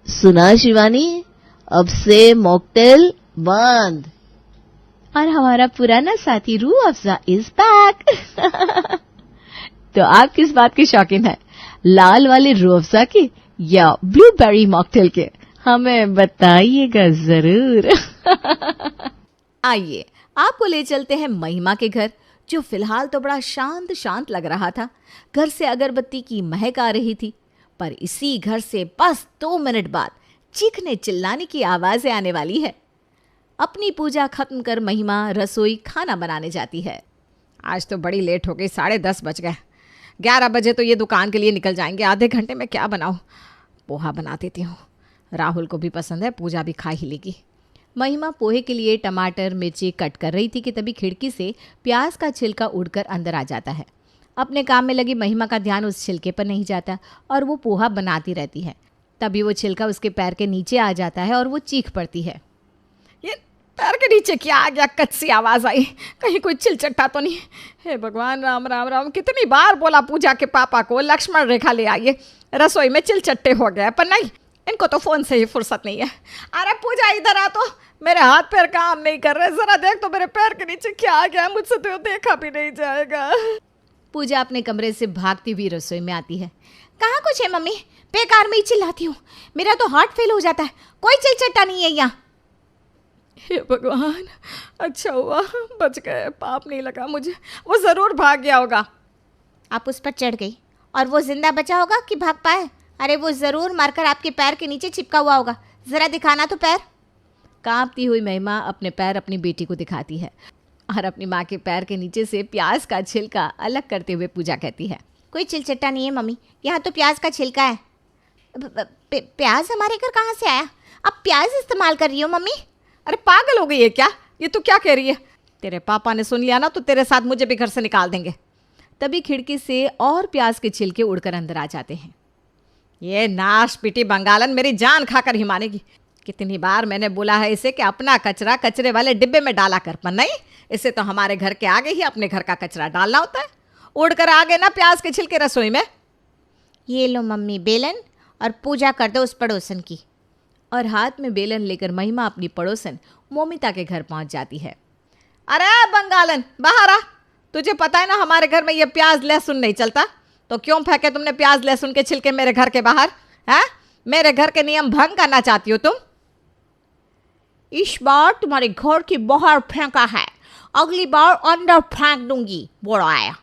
सुना शिवानी, अब से मॉकटेल बंद। और हमारा पुराना साथी रूह अफ़ज़ा इज बैक। तो आप किस बात के शौकीन है, लाल वाले रूह अफ़ज़ा के या ब्लूबेरी मॉकटेल के? हमें बताइएगा जरूर। आइए आपको ले चलते हैं महिमा के घर, जो फिलहाल तो बड़ा शांत शांत लग रहा था। घर से अगरबत्ती की महक आ रही थी, पर इसी घर से बस 2 मिनट बाद चीखने चिल्लाने की आवाजें आने वाली है। अपनी पूजा खत्म कर महिमा रसोई खाना बनाने जाती है। आज तो बड़ी लेट हो गई, 10:30 बज गए। 11 बजे तो ये दुकान के लिए निकल जाएंगे। आधे घंटे में क्या बनाऊं? पोहा बना देती हूँ, राहुल को भी पसंद है, पूजा भी खा ही लेगी। महिमा पोहे के लिए टमाटर मिर्ची कट कर रही थी कि तभी खिड़की से प्याज का छिलका उड़कर अंदर आ जाता है। अपने काम में लगी महिमा का ध्यान उस छिलके पर नहीं जाता और वो पोहा बनाती रहती है। तभी वो छिलका उसके पैर के नीचे आ जाता है और वो चीख पड़ती है। ये पैर के नीचे क्या आ गया? कच्ची आवाज आई, कहीं कोई चिलचट्टा तो नहीं? हे भगवान, राम राम राम। कितनी बार बोला पूजा के पापा को लक्ष्मण रेखा ले आइए, रसोई में चिलचट्टे हो गए, पर नहीं, इनको तो फोन से ही फुर्सत नहीं है। अरे पूजा इधर आ, तो मेरे हाथ पैर काम नहीं कर रहे, जरा देख तो मेरे पैर के नीचे क्या आ गया, मुझसे तो देखा भी नहीं जाएगा। पूजा अपने कमरे से भागती हुई रसोई में आती है। कहाँ कुछ है मम्मी? बेकार में ही चिल्लाती हूँ, मेरा तो हार्ट फेल हो जाता है। कोई चिलचट्टा नहीं है यहाँ। हे भगवान, अच्छा हुआ बच गए, पाप नहीं लगा मुझे। वो जरूर भाग गया होगा। आप उस पर चढ़ गई और वो जिंदा बचा होगा कि भाग पाए? अरे वो जरूर मारकर आपके पैर के नीचे चिपका हुआ होगा, जरा दिखाना तो पैर। कांपती हुई महिमा अपने पैर अपनी बेटी को दिखाती है और अपनी माँ के पैर के नीचे से प्याज का छिलका अलग करते हुए पूजा कहती है। कोई चिलचट्टा नहीं है मम्मी, यहाँ तो प्याज का छिलका है। प्याज हमारे घर कहाँ से आया? अब प्याज इस्तेमाल कर रही हो मम्मी? अरे पागल हो गई है क्या? ये तू क्या कह रही है? तेरे पापा ने सुन लिया ना तो तेरे साथ मुझे भी घर से निकाल देंगे। तभी खिड़की से और प्याज के छिलके उड़कर अंदर आ जाते हैं। ये नाश पीटी बंगालन मेरी जान खाकर ही मानेगी। कितनी बार मैंने बोला है इसे कि अपना कचरा कचरे वाले डिब्बे में डाला कर, पर नहीं, इसे तो हमारे घर के आगे ही अपने घर का कचरा डालना होता है। उड़कर आ गए ना प्याज के छिलके रसोई में। ये लो मम्मी बेलन, और पूजा कर दो उस पड़ोसन की। और हाथ में बेलन लेकर महिमा अपनी पड़ोसन मोमिता के घर पहुंच जाती है। अरे बंगालन, बाहर आ। तुझे पता है ना हमारे घर में ये प्याज लहसुन नहीं चलता, तो क्यों फेंके तुमने प्याज लहसुन के छिलके मेरे घर के बाहर? हैं? मेरे घर के नियम भंग करना चाहती हो तुम? इस बार तुम्हारे घर के बाहर फेंका है, अगली बार अंदर फेंक दूंगी। बोला आया,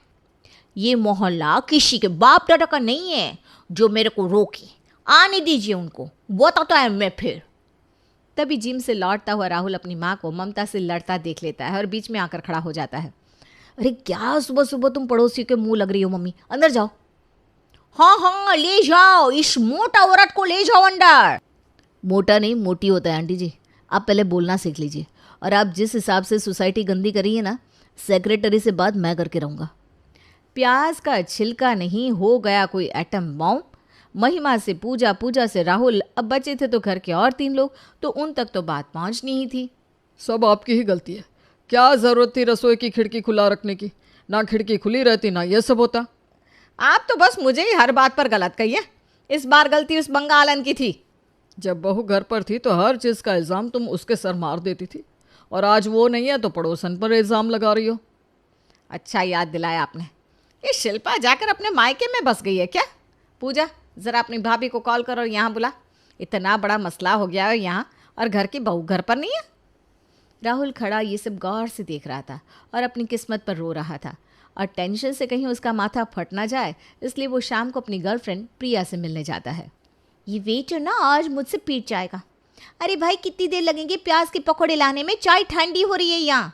ये मोहल्ला किसी के बाप दादा का नहीं है जो मेरे को रोके। आने दीजिए उनको, बताता है मैं फिर। तभी जिम से लौटता हुआ राहुल अपनी माँ को ममता से लड़ता देख लेता है और बीच में आकर खड़ा हो जाता है। अरे क्या सुबह सुबह तुम पड़ोसी के मुंह लग रही हो? मम्मी अंदर जाओ। हाँ हाँ ले जाओ, इस मोटा औरत को ले जाओ अंदर। मोटा नहीं मोटी होता है आंटी जी, आप पहले बोलना सीख लीजिए। और आप जिस हिसाब से सोसाइटी गंदी करी है ना, सेक्रेटरी से बात मैं करके रहूँगा। प्याज का छिलका नहीं हो गया कोई एटम बॉम्ब। महिमा से पूजा, पूजा से राहुल, अब बचे थे तो घर के और 3 लोग, तो उन तक तो बात पहुंचनी ही थी। सब आपकी ही गलती है। क्या जरूरत थी रसोई की खिड़की खुला रखने की? ना खिड़की खुली रहती ना ये सब होता। आप तो बस मुझे ही हर बात पर गलत कहिए। इस बार गलती उस बंगालन की थी। जब बहू घर पर थी तो हर चीज़ का इल्ज़ाम तुम उसके सर मार देती थी, और आज वो नहीं है तो पड़ोसन पर इल्ज़ाम लगा रही हो। अच्छा याद दिलाया आपने। ये शिल्पा जाकर अपने मायके में बस गई है क्या? पूजा ज़रा अपनी भाभी को कॉल करो, यहाँ बुला। इतना बड़ा मसला हो गया है यहाँ, और घर की बहू घर पर नहीं है। राहुल खड़ा ये सब गौर से देख रहा था और अपनी किस्मत पर रो रहा था, और टेंशन से कहीं उसका माथा फट ना जाए, इसलिए वो शाम को अपनी गर्लफ्रेंड प्रिया से मिलने जाता है। ये वेटर ना आज मुझसे पीट जाएगा। अरे भाई कितनी देर लगेंगे प्याज के पकौड़े लाने में? चाय ठंडी हो रही है यहाँ।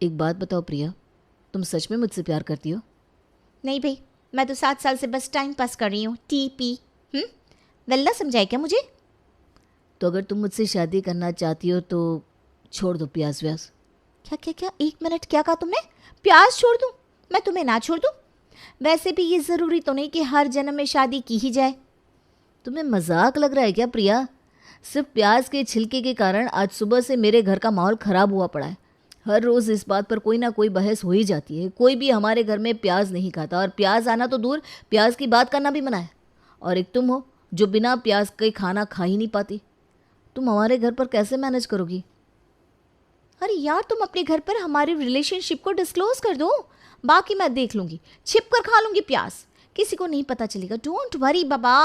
एक बात बताओ प्रिया, तुम सच में मुझसे प्यार करती हो? नहीं भाई, मैं तो 7 साल से बस टाइम पास कर रही हूँ। टीपी वेल्ला समझाए क्या मुझे? तो अगर तुम मुझसे शादी करना चाहती हो तो छोड़ दो प्याज व्याज। क्या क्या क्या, 1 मिनट, क्या कहा तुमने? प्याज छोड़ दूं? मैं तुम्हें ना छोड़ दूं? वैसे भी ये ज़रूरी तो नहीं कि हर जन्म में शादी की ही जाए। तुम्हें मजाक लग रहा है क्या प्रिया? सिर्फ प्याज के छिलके के कारण आज सुबह से मेरे घर का माहौल खराब हुआ पड़ा है। हर रोज़ इस बात पर कोई ना कोई बहस हो ही जाती है। कोई भी हमारे घर में प्याज नहीं खाता, और प्याज आना तो दूर, प्याज की बात करना भी मना है। और एक तुम हो जो बिना प्याज के खाना खा ही नहीं पाती। तुम हमारे घर पर कैसे मैनेज करोगी? अरे यार, तुम अपने घर पर हमारी रिलेशनशिप को डिस्क्लोज कर दो, बाकी मैं देख लूंगी, छिप कर खा लूंगी प्याज, किसी को नहीं पता चलेगा। डोंट वरी बाबा।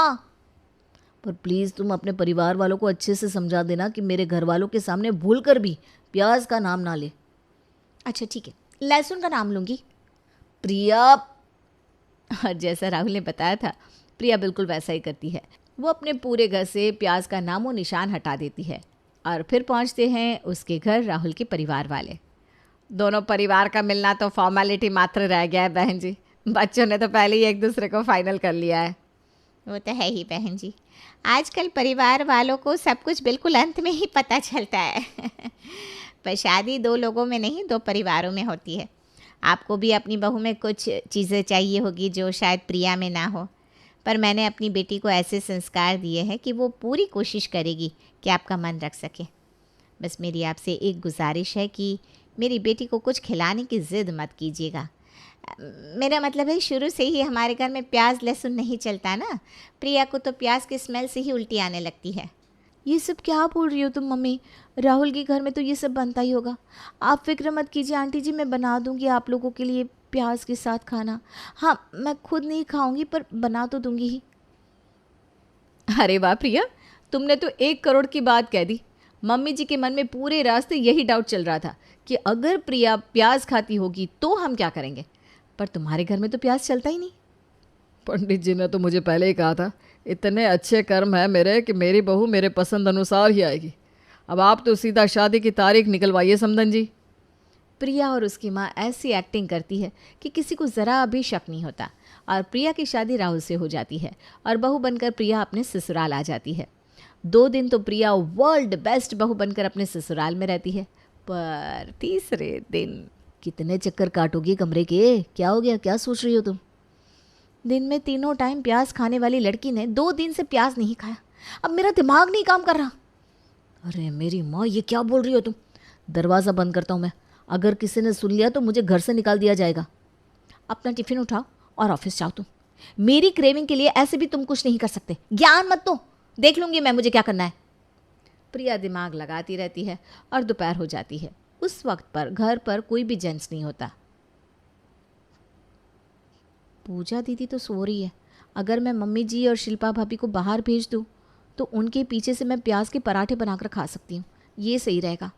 पर प्लीज़ तुम अपने परिवार वालों को अच्छे से समझा देना कि मेरे घर वालों के सामने भूल कर भी प्याज का नाम ना ले। अच्छा ठीक है, लहसुन का नाम लूंगी। प्रिया, और जैसा राहुल ने बताया था, प्रिया बिल्कुल वैसा ही करती है। वो अपने पूरे घर से प्याज का नामो निशान हटा देती है। और फिर पहुंचते हैं उसके घर राहुल के परिवार वाले। दोनों परिवार का मिलना तो फॉर्मेलिटी मात्र रह गया है बहन जी। बच्चों ने तो पहले ही एक दूसरे को फाइनल कर लिया है। वो तो है ही बहन जी, आजकल परिवार वालों को सब कुछ बिल्कुल अंत में ही पता चलता है। पर शादी 2 लोगों में नहीं, 2 परिवारों में होती है। आपको भी अपनी बहू में कुछ चीज़ें चाहिए होगी जो शायद प्रिया में ना हो, पर मैंने अपनी बेटी को ऐसे संस्कार दिए हैं कि वो पूरी कोशिश करेगी कि आपका मन रख सके। बस मेरी आपसे एक गुजारिश है कि मेरी बेटी को कुछ खिलाने की ज़िद मत कीजिएगा। मेरा मतलब है, शुरू से ही हमारे घर में प्याज लहसुन नहीं चलता ना। प्रिया को तो प्याज की स्मेल से ही उल्टी आने लगती है। ये सब क्या बोल रही हो तुम मम्मी? राहुल के घर में तो ये सब बनता ही होगा। आप फिक्र मत कीजिए आंटी जी, मैं बना दूंगी आप लोगों के लिए प्याज के साथ खाना। हाँ, मैं खुद नहीं खाऊंगी पर बना तो दूंगी ही। अरे वाह प्रिया, तुमने तो 1 करोड़ की बात कह दी। मम्मी जी के मन में पूरे रास्ते यही डाउट चल रहा था कि अगर प्रिया प्याज खाती होगी तो हम क्या करेंगे, पर तुम्हारे घर में तो प्याज चलता ही नहीं। पंडित जी ने तो मुझे पहले ही कहा था, इतने अच्छे कर्म है मेरे कि मेरी बहू मेरे पसंद अनुसार ही आएगी। अब आप तो सीधा शादी की तारीख निकलवाइए समधन जी। प्रिया और उसकी माँ ऐसी एक्टिंग करती है कि किसी को ज़रा भी शक नहीं होता। और प्रिया की शादी राहुल से हो जाती है और बहू बनकर प्रिया अपने ससुराल आ जाती है। 2 दिन तो प्रिया वर्ल्ड बेस्ट बहू बनकर अपने ससुराल में रहती है। पर तीसरे दिन कितने चक्कर काटोगी कमरे के? क्या हो गया, क्या सोच रही हो तुम? दिन में 3 टाइम प्याज खाने वाली लड़की ने 2 दिन से प्याज नहीं खाया। अब मेरा दिमाग नहीं काम कर रहा। अरे मेरी माँ, ये क्या बोल रही हो तुम? दरवाज़ा बंद करता हूँ मैं, अगर किसी ने सुन लिया तो मुझे घर से निकाल दिया जाएगा। अपना टिफिन उठाओ और ऑफिस जाओ तुम। मेरी क्रेविंग के लिए ऐसे भी तुम कुछ नहीं कर सकते। ज्ञान मत दो, देख लूंगी मैं मुझे क्या करना है। प्रिया दिमाग लगाती रहती है और दोपहर हो जाती है। उस वक्त पर घर पर कोई भी जेंट्स नहीं होता। पूजा दीदी तो सो रही है। अगर मैं मम्मी जी और शिल्पा भाभी को बाहर भेज दूँ तो उनके पीछे से मैं प्याज के पराठे बनाकर खा सकती हूँ, ये सही रहेगा।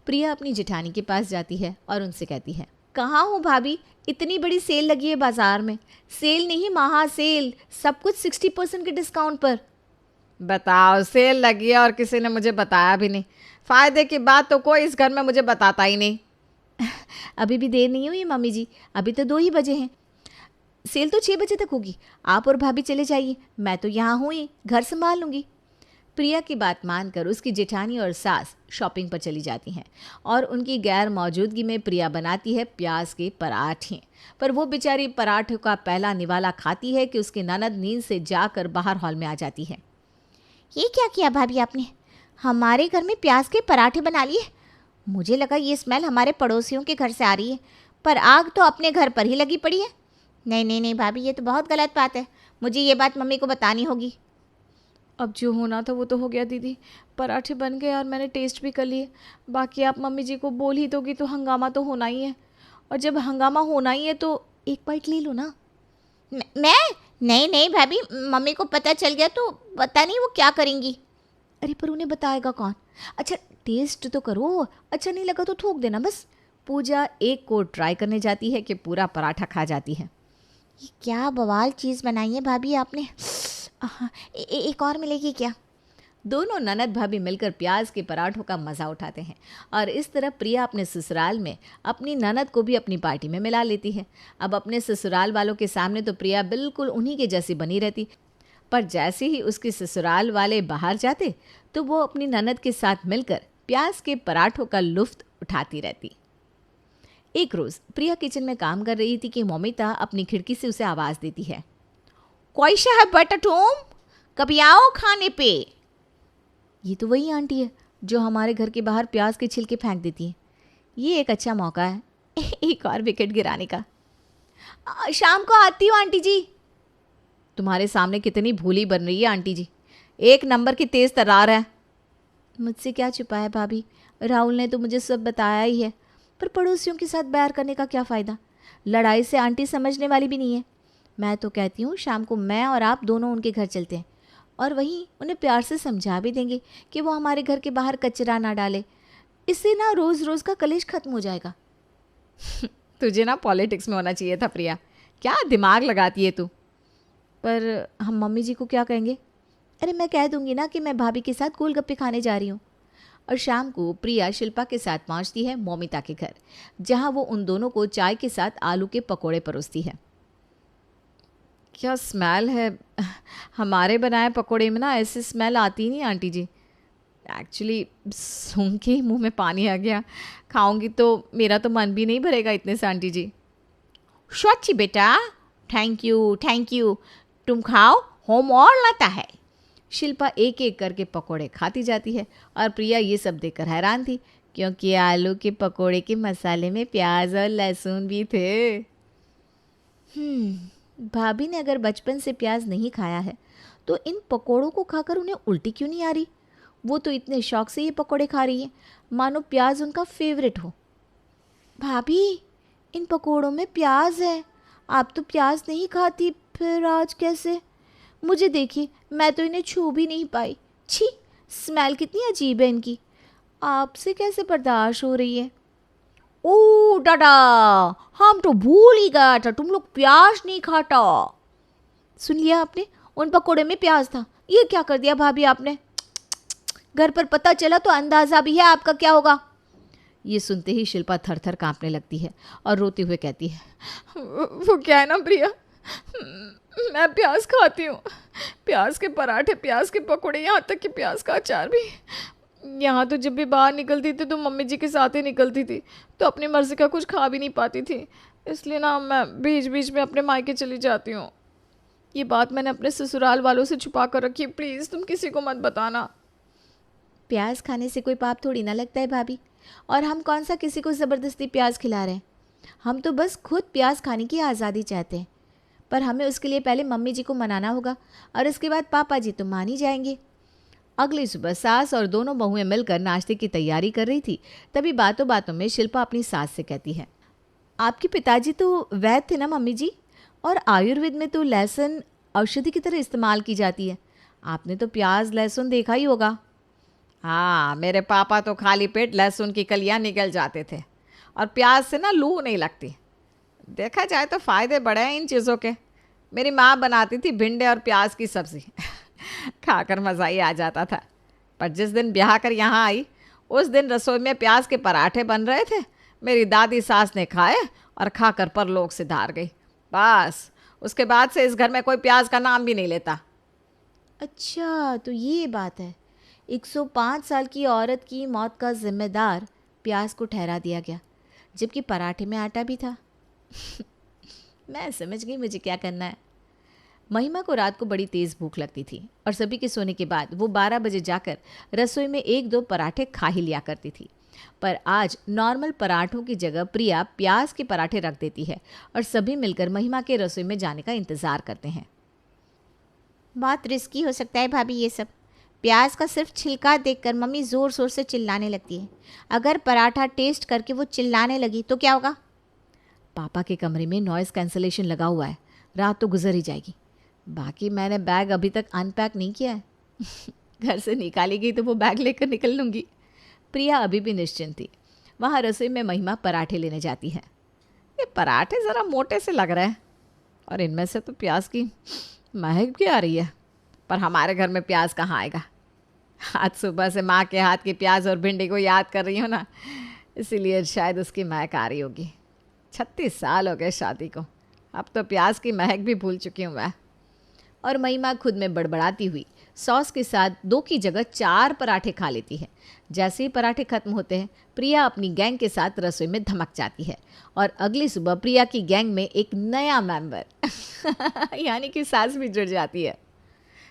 प्रिया अपनी जेठानी के पास जाती है और उनसे कहती है, कहाँ हो भाभी, इतनी बड़ी सेल लगी है बाजार में। सेल नहीं, महासेल, सब कुछ 60% के डिस्काउंट पर। बताओ, सेल लगी है और किसी ने मुझे बताया भी नहीं। फ़ायदे की बात तो कोई इस घर में मुझे बताता ही नहीं। अभी भी देर नहीं हुई मम्मी जी, अभी तो 2 ही बजे हैं। सेल तो 6 बजे तक होगी। आप और भाभी चले जाइए, मैं तो यहाँ हूँ ही, घर संभाल लूँगी। प्रिया की बात मानकर उसकी जेठानी और सास शॉपिंग पर चली जाती हैं और उनकी गैर मौजूदगी में प्रिया बनाती है प्याज के पराठे। पर वो बेचारी पराठे का पहला निवाला खाती है कि उसकी ननद नींद से जाकर बाहर हॉल में आ जाती है। ये क्या किया भाभी आपने? हमारे घर में प्याज के पराठे बना लिए? मुझे लगा ये स्मेल हमारे पड़ोसियों के घर से आ रही है, पर आग तो अपने घर पर ही लगी पड़ी है। नहीं नहीं नहीं भाभी, ये तो बहुत गलत बात है। मुझे ये बात मम्मी को बतानी होगी। अब जो होना था वो तो हो गया दीदी, पराठे बन गए और मैंने टेस्ट भी कर लिए। बाकी आप मम्मी जी को बोल ही दोगी तो हंगामा तो होना ही है, और जब हंगामा होना ही है तो एक बाइट ले लो ना। मैं नहीं नहीं भाभी, मम्मी को पता चल गया तो पता नहीं वो क्या करेंगी। अरे पर उन्हें बताएगा कौन? अच्छा टेस्ट तो करो, अच्छा नहीं लगा तो थूक देना बस। पूजा एक को ट्राई करने जाती है कि पूरा पराठा खा जाती है। ये क्या बवाल चीज़ बनाई है भाभी आपने। एक और मिलेगी क्या? दोनों ननद भाभी मिलकर प्याज के पराठों का मज़ा उठाते हैं और इस तरह प्रिया अपने ससुराल में अपनी ननद को भी अपनी पार्टी में मिला लेती है। अब अपने ससुराल वालों के सामने तो प्रिया बिल्कुल उन्हीं के जैसी बनी रहती, पर जैसे ही उसके ससुराल वाले बाहर जाते तो वो अपनी ननद के साथ मिलकर प्याज के पराठों का लुफ्त उठाती रहती। एक रोज प्रिया किचन में काम कर रही थी कि मौमिता अपनी खिड़की से उसे आवाज देती है, कैसा है बेटा तुम, कभी आओ खाने पे। ये तो वही आंटी है जो हमारे घर के बाहर प्याज के छिलके फेंक देती है। ये एक अच्छा मौका है एक और विकेट गिराने का। शाम को आती हूँ आंटी जी। तुम्हारे सामने कितनी भूली बन रही है आंटी जी, एक नंबर की तेज तर्रार है। मुझसे क्या छुपा है भाभी, राहुल ने तो मुझे सब बताया ही है, पर पड़ोसियों के साथ बैर करने का क्या फ़ायदा। लड़ाई से आंटी समझने वाली भी नहीं है। मैं तो कहती हूँ शाम को मैं और आप दोनों उनके घर चलते हैं और वहीं उन्हें प्यार से समझा भी देंगे कि वो हमारे घर के बाहर कचरा ना डाले। इससे ना रोज़ रोज़ का कलेश खत्म हो जाएगा। तुझे ना पॉलिटिक्स में होना चाहिए था प्रिया, क्या दिमाग लगाती है तू। पर हम मम्मी जी को क्या कहेंगे? अरे मैं कह दूंगी ना कि मैं भाभी के साथ गोलगप्पे खाने जा रही हूँ। और शाम को प्रिया शिल्पा के साथ पहुंचती है मौमिता के घर, जहां वो उन दोनों को चाय के साथ आलू के पकोड़े परोसती है। क्या स्मेल है, हमारे बनाए पकोड़े में ना ऐसी स्मेल आती नहीं आंटी जी। एक्चुअली सुन के मुंह में पानी आ गया, खाऊंगी तो मेरा तो मन भी नहीं भरेगा इतने से आंटी जी। सच्ची बेटा, थैंक यू, तुम खाओ, होम और लाता है। शिल्पा एक एक करके पकोड़े खाती जाती है और प्रिया ये सब देखकर हैरान थी, क्योंकि आलू के पकोड़े के मसाले में प्याज और लहसुन भी थे। भाभी ने अगर बचपन से प्याज नहीं खाया है तो इन पकोड़ों को खाकर उन्हें उल्टी क्यों नहीं आ रही? वो तो इतने शौक से ये पकोड़े खा रही है मानो प्याज उनका फेवरेट हो। भाभी, इन पकोड़ों में प्याज है, आप तो प्याज नहीं खाती, फिर आज कैसे? मुझे देखिए, मैं तो इन्हें छू भी नहीं पाई। छी, स्मेल कितनी अजीब है इनकी, आपसे कैसे बर्दाश्त हो रही है? ओ दादा, हम तो भूल ही गया था, तुम लोग प्याज नहीं खाता। सुन लिया आपने, उन पकोड़े में प्याज था। ये क्या कर दिया भाभी आपने? घर पर पता चला तो अंदाजा भी है आपका क्या होगा। ये सुनते ही शिल्पा थर थर कांपने लगती है और रोते हुए कहती है, वो क्या है ना प्रिया, मैं प्याज खाती हूँ, प्याज के पराठे, प्याज के पकोड़े, यहाँ तक कि प्याज का अचार भी। यहाँ तो जब भी बाहर निकलती थी तो मम्मी जी के साथ ही निकलती थी, तो अपनी मर्जी का कुछ खा भी नहीं पाती थी, इसलिए ना मैं बीच बीच में अपने मायके चली जाती हूँ। ये बात मैंने अपने ससुराल वालों से छुपा कर रखी है, प्लीज़ तुम किसी को मत बताना। प्याज खाने से कोई पाप थोड़ी ना लगता है भाभी, और हम कौन सा किसी को ज़बरदस्ती प्याज खिला रहे हैं। हम तो बस खुद प्याज खाने की आज़ादी चाहते हैं, पर हमें उसके लिए पहले मम्मी जी को मनाना होगा और इसके बाद पापा जी तो मान ही जाएंगे। अगली सुबह सास और दोनों बहुएं मिलकर नाश्ते की तैयारी कर रही थी। तभी बातों बातों में शिल्पा अपनी सास से कहती है, आपके पिताजी तो वैद्य थे ना मम्मी जी, और आयुर्वेद में तो लहसुन औषधि की तरह इस्तेमाल की जाती है, आपने तो प्याज लहसुन देखा ही होगा। हाँ, मेरे पापा तो खाली पेट लहसुन की कलियां निकल जाते थे, और प्याज से ना लू नहीं लगती। देखा जाए तो फ़ायदे बड़े हैं इन चीज़ों के। मेरी माँ बनाती थी भिंडे और प्याज की सब्ज़ी खाकर मज़ा ही आ जाता था। पर जिस दिन ब्याह कर यहाँ आई, उस दिन रसोई में प्याज के पराठे बन रहे थे। मेरी दादी सास ने खाए और खाकर परलोक से धार गई। बस उसके बाद से इस घर में कोई प्याज का नाम भी नहीं लेता। अच्छा, तो ये बात है। 105 साल की औरत की मौत का जिम्मेदार प्याज को ठहरा दिया गया, जबकि पराठे में आटा भी था। मैं समझ गई मुझे क्या करना है। महिमा को रात को बड़ी तेज़ भूख लगती थी और सभी के सोने के बाद वो 12 बजे जाकर रसोई में 1-2 पराठे खा ही लिया करती थी। पर आज नॉर्मल पराठों की जगह प्रिया प्याज के पराठे रख देती है और सभी मिलकर महिमा के रसोई में जाने का इंतज़ार करते हैं। बहुत रिस्की हो सकता है भाभी ये सब। प्याज का सिर्फ छिलका देखकर मम्मी ज़ोर ज़ोर से चिल्लाने लगती है। अगर पराठा टेस्ट करके वो चिल्लाने लगी तो क्या होगा? पापा के कमरे में नॉइज़ कैंसलेशन लगा हुआ है, रात तो गुजर ही जाएगी। बाकी मैंने बैग अभी तक अनपैक नहीं किया है घर से निकाली गई तो वो बैग लेकर निकल लूँगी। प्रिया अभी भी निश्चिंत थी। वहाँ रसोई में महिमा पराठे लेने जाती है। ये पराठे ज़रा मोटे से लग रहे हैं और इनमें से तो प्याज की महक भी आ रही है, पर हमारे घर में प्याज कहाँ आएगा। आज सुबह से माँ के हाथ की प्याज और भिंडी को याद कर रही हूँ ना, इसीलिए शायद उसकी महक आ रही होगी। 36 साल हो गए शादी को, अब तो प्याज की महक भी भूल चुकी हूँ मैं। और महिमा खुद में बड़बड़ाती हुई सॉस के साथ 2 की जगह 4 पराठे खा लेती है। जैसे ही पराठे खत्म होते हैं, प्रिया अपनी गैंग के साथ रसोई में धमक जाती है और अगली सुबह प्रिया की गैंग में एक नया मेंबर यानी कि सास भी जुड़ जाती है।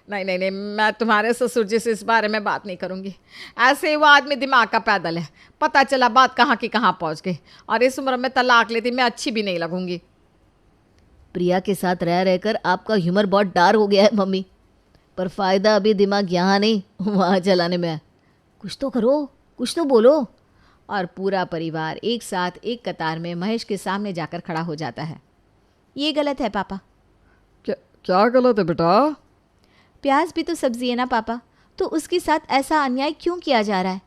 नहीं नहीं नहीं, मैं तुम्हारे ससुर जी से इस बारे में बात नहीं करूंगी। ऐसे वो आदमी दिमाग का पैदल है, पता चला बात कहाँ की कहाँ पहुंच गई, और इस उम्र में तलाक लेती मैं अच्छी भी नहीं लगूंगी। प्रिया के साथ रह रहकर आपका ह्यूमर बहुत डार्क हो गया है मम्मी, पर फायदा अभी दिमाग यहाँ नहीं वहाँ चलाने में है। कुछ तो करो, कुछ तो बोलो। और पूरा परिवार एक साथ एक कतार में महेश के सामने जाकर खड़ा हो जाता है। ये गलत है पापा। क्या गलत है बेटा? प्याज भी तो सब्जी है ना पापा, तो उसके साथ ऐसा अन्याय क्यों किया जा रहा है?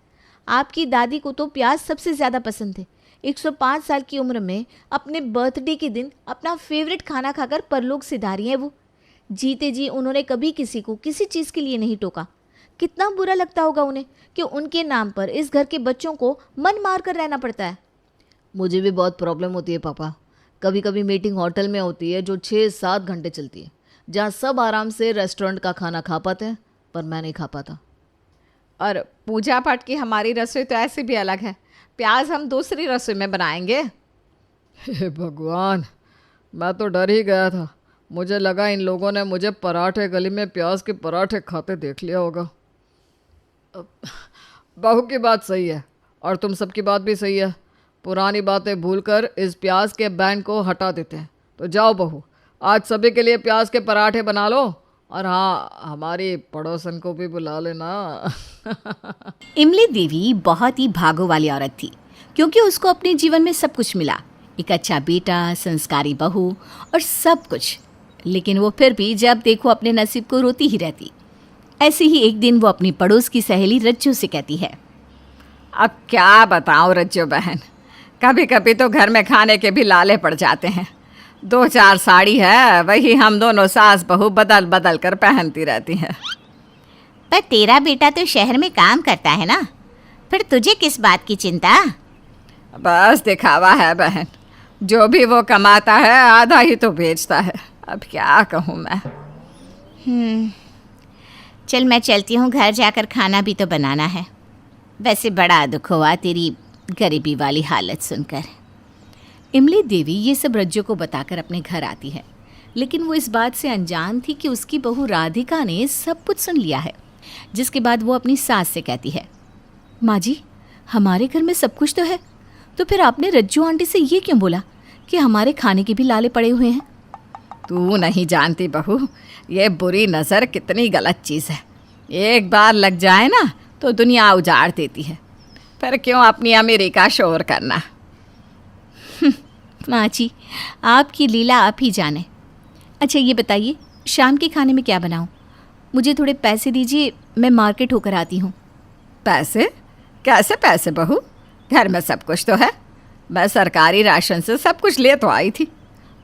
आपकी दादी को तो प्याज सबसे ज़्यादा पसंद थे। 105 साल की उम्र में अपने बर्थडे के दिन अपना फेवरेट खाना खाकर परलोक सिधारी हैं वो। जीते जी उन्होंने कभी किसी को किसी चीज़ के लिए नहीं टोका। कितना बुरा लगता होगा उन्हें कि उनके नाम पर इस घर के बच्चों को मन मार कर रहना पड़ता है। मुझे भी बहुत प्रॉब्लम होती है पापा। कभी कभी मीटिंग होटल में होती है जो 6-7 घंटे चलती है, जहाँ सब आराम से रेस्टोरेंट का खाना खा पाते हैं, पर मैं नहीं खा पाता। और पूजा पाठ की हमारी रसोई तो ऐसे भी अलग है, प्याज हम दूसरी रसोई में बनाएंगे। हे भगवान, मैं तो डर ही गया था। मुझे लगा इन लोगों ने मुझे पराठे गली में प्याज के पराठे खाते देख लिया होगा। बहू की बात सही है और तुम सबकी बात भी सही है। पुरानी बातें भूलकर इस प्याज के बैन को हटा देते हैं। तो जाओ बहू, आज सभी के लिए प्याज के पराठे बना लो, और हाँ, हमारी पड़ोसन को भी बुला लेना। इमली देवी बहुत ही भागों वाली औरत थी, क्योंकि उसको अपने जीवन में सब कुछ मिला, एक अच्छा बेटा, संस्कारी बहू और सब कुछ। लेकिन वो फिर भी जब देखो अपने नसीब को रोती ही रहती। ऐसे ही एक दिन वो अपनी पड़ोस की सहेली रज्जू से कहती है, अब क्या बताऊं रज्जू बहन, कभी कभी तो घर में खाने के भी लाले पड़ जाते हैं। 2-4 साड़ी है, वही हम दोनों सास बहू बदल बदल कर पहनती रहती हैं। पर तेरा बेटा तो शहर में काम करता है ना, फिर तुझे किस बात की चिंता? बस दिखावा है बहन, जो भी वो कमाता है आधा ही तो बेचता है। अब क्या कहूँ मैं। चल मैं चलती हूँ, घर जाकर खाना भी तो बनाना है। वैसे बड़ा दुख हुआ तेरी गरीबी वाली हालत सुनकर। इमली देवी ये सब रज्जू को बताकर अपने घर आती है, लेकिन वो इस बात से अनजान थी कि उसकी बहू राधिका ने सब कुछ सुन लिया है। जिसके बाद वो अपनी सास से कहती है, माँ जी, हमारे घर में सब कुछ तो है, तो फिर आपने रज्जू आंटी से ये क्यों बोला कि हमारे खाने के भी लाले पड़े हुए हैं? तू नहीं जानती बहू, ये बुरी नज़र कितनी गलत चीज़ है। एक बार लग जाए ना तो दुनिया उजाड़ देती है, फिर क्यों अपनी अमीरी का शोर करना। माँ जी, आपकी लीला आप ही जाने। अच्छा ये बताइए, शाम के खाने में क्या बनाऊँ? मुझे थोड़े पैसे दीजिए, मैं मार्केट होकर आती हूँ। पैसे? कैसे पैसे बहू? घर में सब कुछ तो है। मैं सरकारी राशन से सब कुछ ले तो आई थी,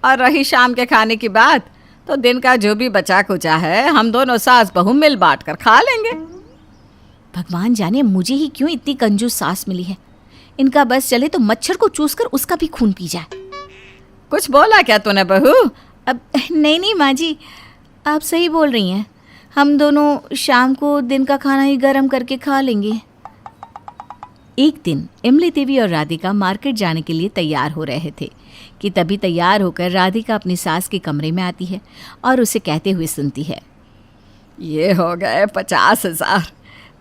और रही शाम के खाने की बात, तो दिन का जो भी बचा कुचा है हम दोनों सास बहू मिल बांट कर खा लेंगे। भगवान जाने मुझे ही क्यों इतनी कंजूस सास मिली है। इनका बस चले तो मच्छर को चूस कर उसका भी खून पी जाए। कुछ बोला क्या तूने बहू? अब नहीं माँ जी, आप सही बोल रही हैं। हम दोनों शाम को दिन का खाना ही गर्म करके खा लेंगे। एक दिन इमली देवी और राधिका मार्केट जाने के लिए तैयार हो रहे थे कि तभी तैयार होकर राधिका अपनी सास के कमरे में आती है और उसे कहते हुए सुनती है, ये हो गए 50,000।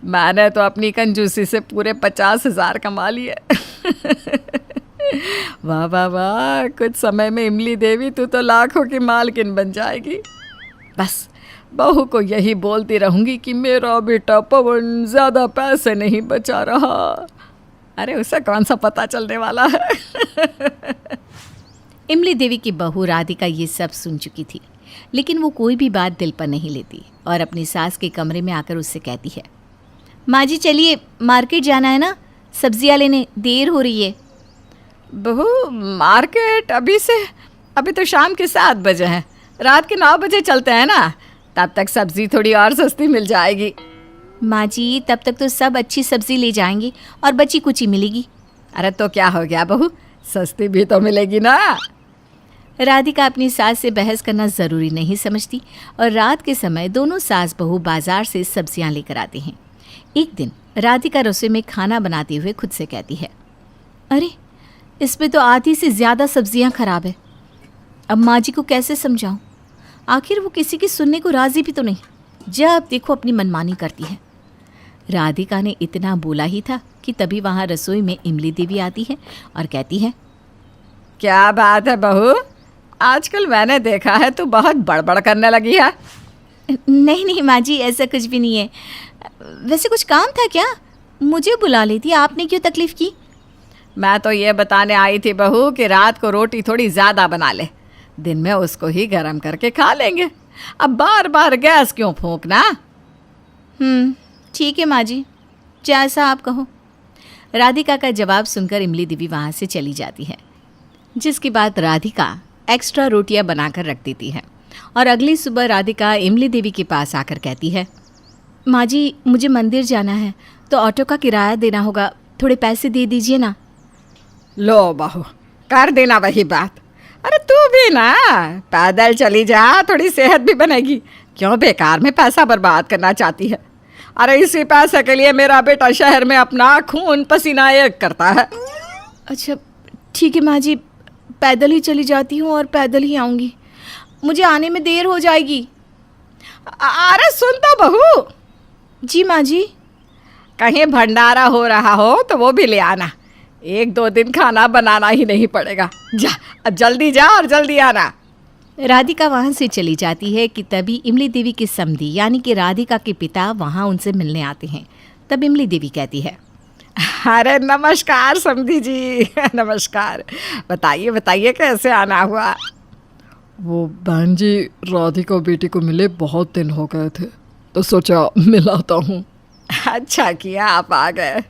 मैंने तो अपनी कंजूसी से पूरे 50,000 कमा लिए। वाह वाह वाह, कुछ समय में इमली देवी तू तो लाखों की मालकिन बन जाएगी। बस बहू को यही बोलती रहूंगी कि मेरा बेटा पवन ज़्यादा पैसे नहीं बचा रहा। अरे उसे कौन सा पता चलने वाला है। इमली देवी की बहू राधिका ये सब सुन चुकी थी, लेकिन वो कोई भी बात दिल पर नहीं लेती और अपनी सास के कमरे में आकर उससे कहती है, माँ जी चलिए, मार्केट जाना है ना, सब्जियाँ लेने, देर हो रही है। बहू मार्केट अभी तो शाम के 7 बजे हैं, रात के 9 बजे चलते हैं ना, तब तक सब्जी थोड़ी और सस्ती मिल जाएगी। माँ जी तब तक तो सब अच्छी सब्जी ले जाएंगी और बची कुछ ही मिलेगी। अरे तो क्या हो गया बहू, सस्ती भी तो मिलेगी ना। राधिका अपनी सास से बहस करना ज़रूरी नहीं समझती और रात के समय दोनों सास बहू बाजार से सब्जियां लेकर आते हैं। एक दिन राधिका रसोई में खाना बनाते हुए खुद से कहती है, अरे इसमें तो आधी से ज़्यादा सब्जियां खराब है। अब माँ जी को कैसे समझाऊं? आखिर वो किसी की सुनने को राजी भी तो नहीं, जब देखो अपनी मनमानी करती है। राधिका ने इतना बोला ही था कि तभी वहाँ रसोई में इमली देवी आती है और कहती है, क्या बात है बहू, आजकल मैंने देखा है तू बहुत बड़बड़ करने लगी है। नहीं नहीं माँ जी, ऐसा कुछ भी नहीं है। वैसे कुछ काम था क्या? मुझे बुला लेती, आपने क्यों तकलीफ़ की? मैं तो ये बताने आई थी बहू कि रात को रोटी थोड़ी ज़्यादा बना ले, दिन में उसको ही गरम करके खा लेंगे। अब बार बार गैस क्यों फूंकना। ठीक है माँ जी, जैसा आप कहो। राधिका का जवाब सुनकर इमली देवी वहाँ से चली जाती है, जिसके बाद राधिका एक्स्ट्रा रोटियां बनाकर रख देती है और अगली सुबह राधिका इमली देवी के पास आकर कहती है, माँ जी मुझे मंदिर जाना है तो ऑटो का किराया देना होगा, थोड़े पैसे दे दीजिए ना। लो बहू, कर देना वही बात। अरे तू भी ना पैदल चली जा, थोड़ी सेहत भी बनेगी। क्यों बेकार में पैसा बर्बाद करना चाहती है? अरे इसी पैसे के लिए मेरा बेटा शहर में अपना खून पसीना एक करता है। अच्छा ठीक है माँ जी, पैदल ही चली जाती हूँ और पैदल ही आऊँगी, मुझे आने में देर हो जाएगी। अरे सुन तो बहू। जी माँ जी। कहीं भंडारा हो रहा हो तो वो भी ले आना, 1-2 दिन खाना बनाना ही नहीं पड़ेगा। जा अब जल्दी जा और जल्दी आना। राधिका वहाँ से चली जाती है कि तभी इमली देवी के समधी यानी कि राधिका के पिता वहाँ उनसे मिलने आते हैं। तब इमली देवी कहती है, अरे नमस्कार समधी जी। नमस्कार, बताइए बताइए कैसे आना हुआ? वो बहन जी, राधिका बेटी को मिले बहुत दिन हो गए थे तो सोचा मिलाता हूँ। अच्छा किया आप आ गए।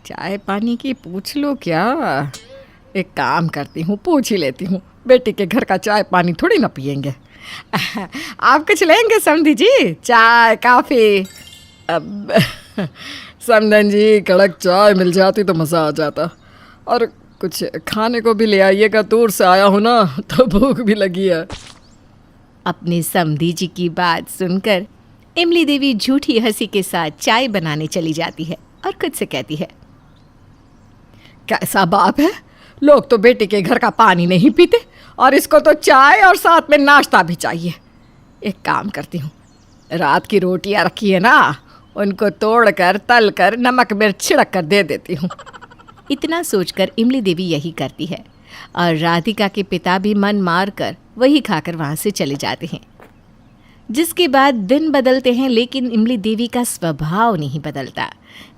चाय पानी की पूछ लो क्या? एक काम करती हूँ, पूछ ही लेती हूँ। बेटी के घर का चाय पानी थोड़ी ना पियेंगे। आप कुछ लेंगे समधी जी? चाय कॉफ़ी? अब समधन जी, कड़क चाय मिल जाती तो मज़ा आ जाता, और कुछ खाने को भी ले आइएगा, दूर से आया हूँ ना तो भूख भी लगी है। अपने समधी जी की बात सुनकर इमली देवी झूठी हंसी के साथ चाय बनाने चली जाती है और खुद से कहती है, कैसा बाप है, लोग तो बेटी के घर का पानी नहीं पीते और इसको तो चाय और साथ में नाश्ता भी चाहिए। एक काम करती हूँ, रात की रोटियां रखी है ना, उनको तोड़कर तलकर नमक मिर्च छिड़क कर दे देती हूँ। इतना सोचकर इमली देवी यही करती है और राधिका के पिता भी मन मार कर वही खाकर वहाँ से चले जाते हैं। जिसके बाद दिन बदलते हैं लेकिन इमली देवी का स्वभाव नहीं बदलता।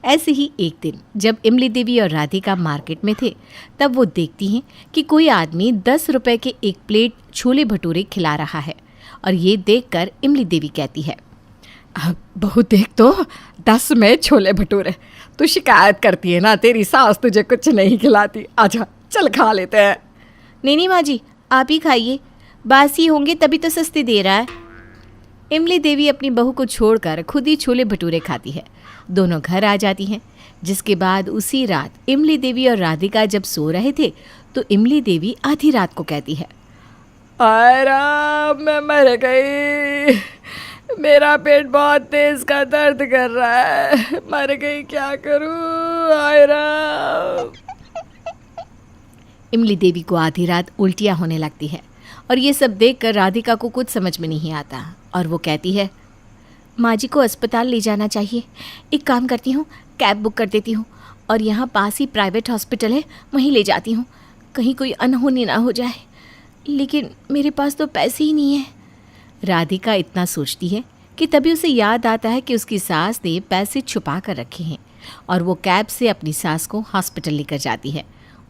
ऐसे ही एक दिन जब इमली देवी और राधिका मार्केट में थे तब वो देखती हैं कि कोई आदमी 10 रुपए के एक प्लेट छोले भटूरे खिला रहा है और ये देखकर इमली देवी कहती है, बहू देख तो 10 में छोले भटूरे। तू शिकायत करती है ना तेरी सास तुझे कुछ नहीं खिलाती। आजा चल खा लेते हैं। नहीं माँ जी, आप ही खाइए, बासी होंगे तभी तो सस्ती दे रहा है। इमली देवी अपनी बहू को छोड़कर खुद ही छोले भटूरे खाती है। दोनों घर आ जाती हैं। जिसके बाद उसी रात इमली देवी और राधिका जब सो रहे थे तो इमली देवी आधी रात को कहती है, आयरा मैं मर गई, मेरा पेट बहुत तेज का दर्द कर रहा है, मर गई, क्या करूं आयरा। इमली देवी को आधी रात उल्टियाँ होने लगती है और ये सब देखकर राधिका को कुछ समझ में नहीं आता और वो कहती है, माँ जी को अस्पताल ले जाना चाहिए। एक काम करती हूँ, कैब बुक कर देती हूँ और यहाँ पास ही प्राइवेट हॉस्पिटल है, वहीं ले जाती हूँ, कहीं कोई अनहोनी ना हो जाए। लेकिन मेरे पास तो पैसे ही नहीं है। राधिका इतना सोचती है कि तभी उसे याद आता है कि उसकी सास ने पैसे छुपा कर रखे हैं और वो कैब से अपनी सास को हॉस्पिटल लेकर जाती है।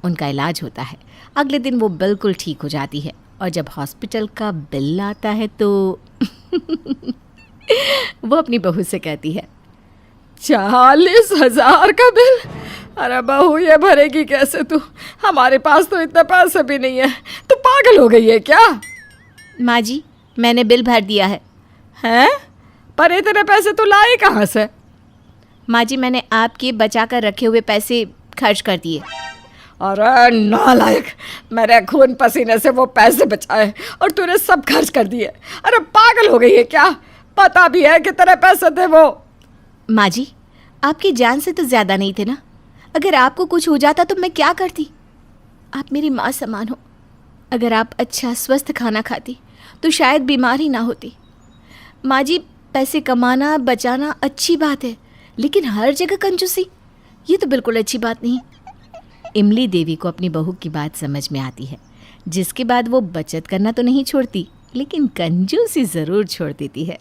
उनका इलाज होता है। अगले दिन वो बिल्कुल ठीक हो जाती है और जब हॉस्पिटल का बिल आता है तो वो अपनी बहू से कहती है, 40,000 का बिल? अरे बहू ये भरेगी कैसे तू? हमारे पास तो इतना पैसा भी नहीं है। तू पागल हो गई है क्या? माँ जी मैंने बिल भर दिया है। हैं? पर इतने पैसे तू लाई कहाँ से? माँ जी मैंने आपके बचा कर रखे हुए पैसे खर्च कर दिए। अरे नालायक, मेरे खून पसीने से वो पैसे बचाए और तूने सब खर्च कर दिए। अरे पागल हो गई है क्या? पता भी है कि तेरे पैसे थे वो। माँ जी, आपकी जान से तो ज्यादा नहीं थे ना। अगर आपको कुछ हो जाता तो मैं क्या करती? आप मेरी माँ समान हो। अगर आप अच्छा स्वस्थ खाना खाती तो शायद बीमार ही ना होती। माँ जी, पैसे कमाना बचाना अच्छी बात है, लेकिन हर जगह कंजूसी, ये तो बिल्कुल अच्छी बात नहीं। इमली देवी को अपनी बहू की बात समझ में आती है, जिसके बाद वो बचत करना तो नहीं छोड़ती, लेकिन कंजूसी ज़रूर छोड़ देती है।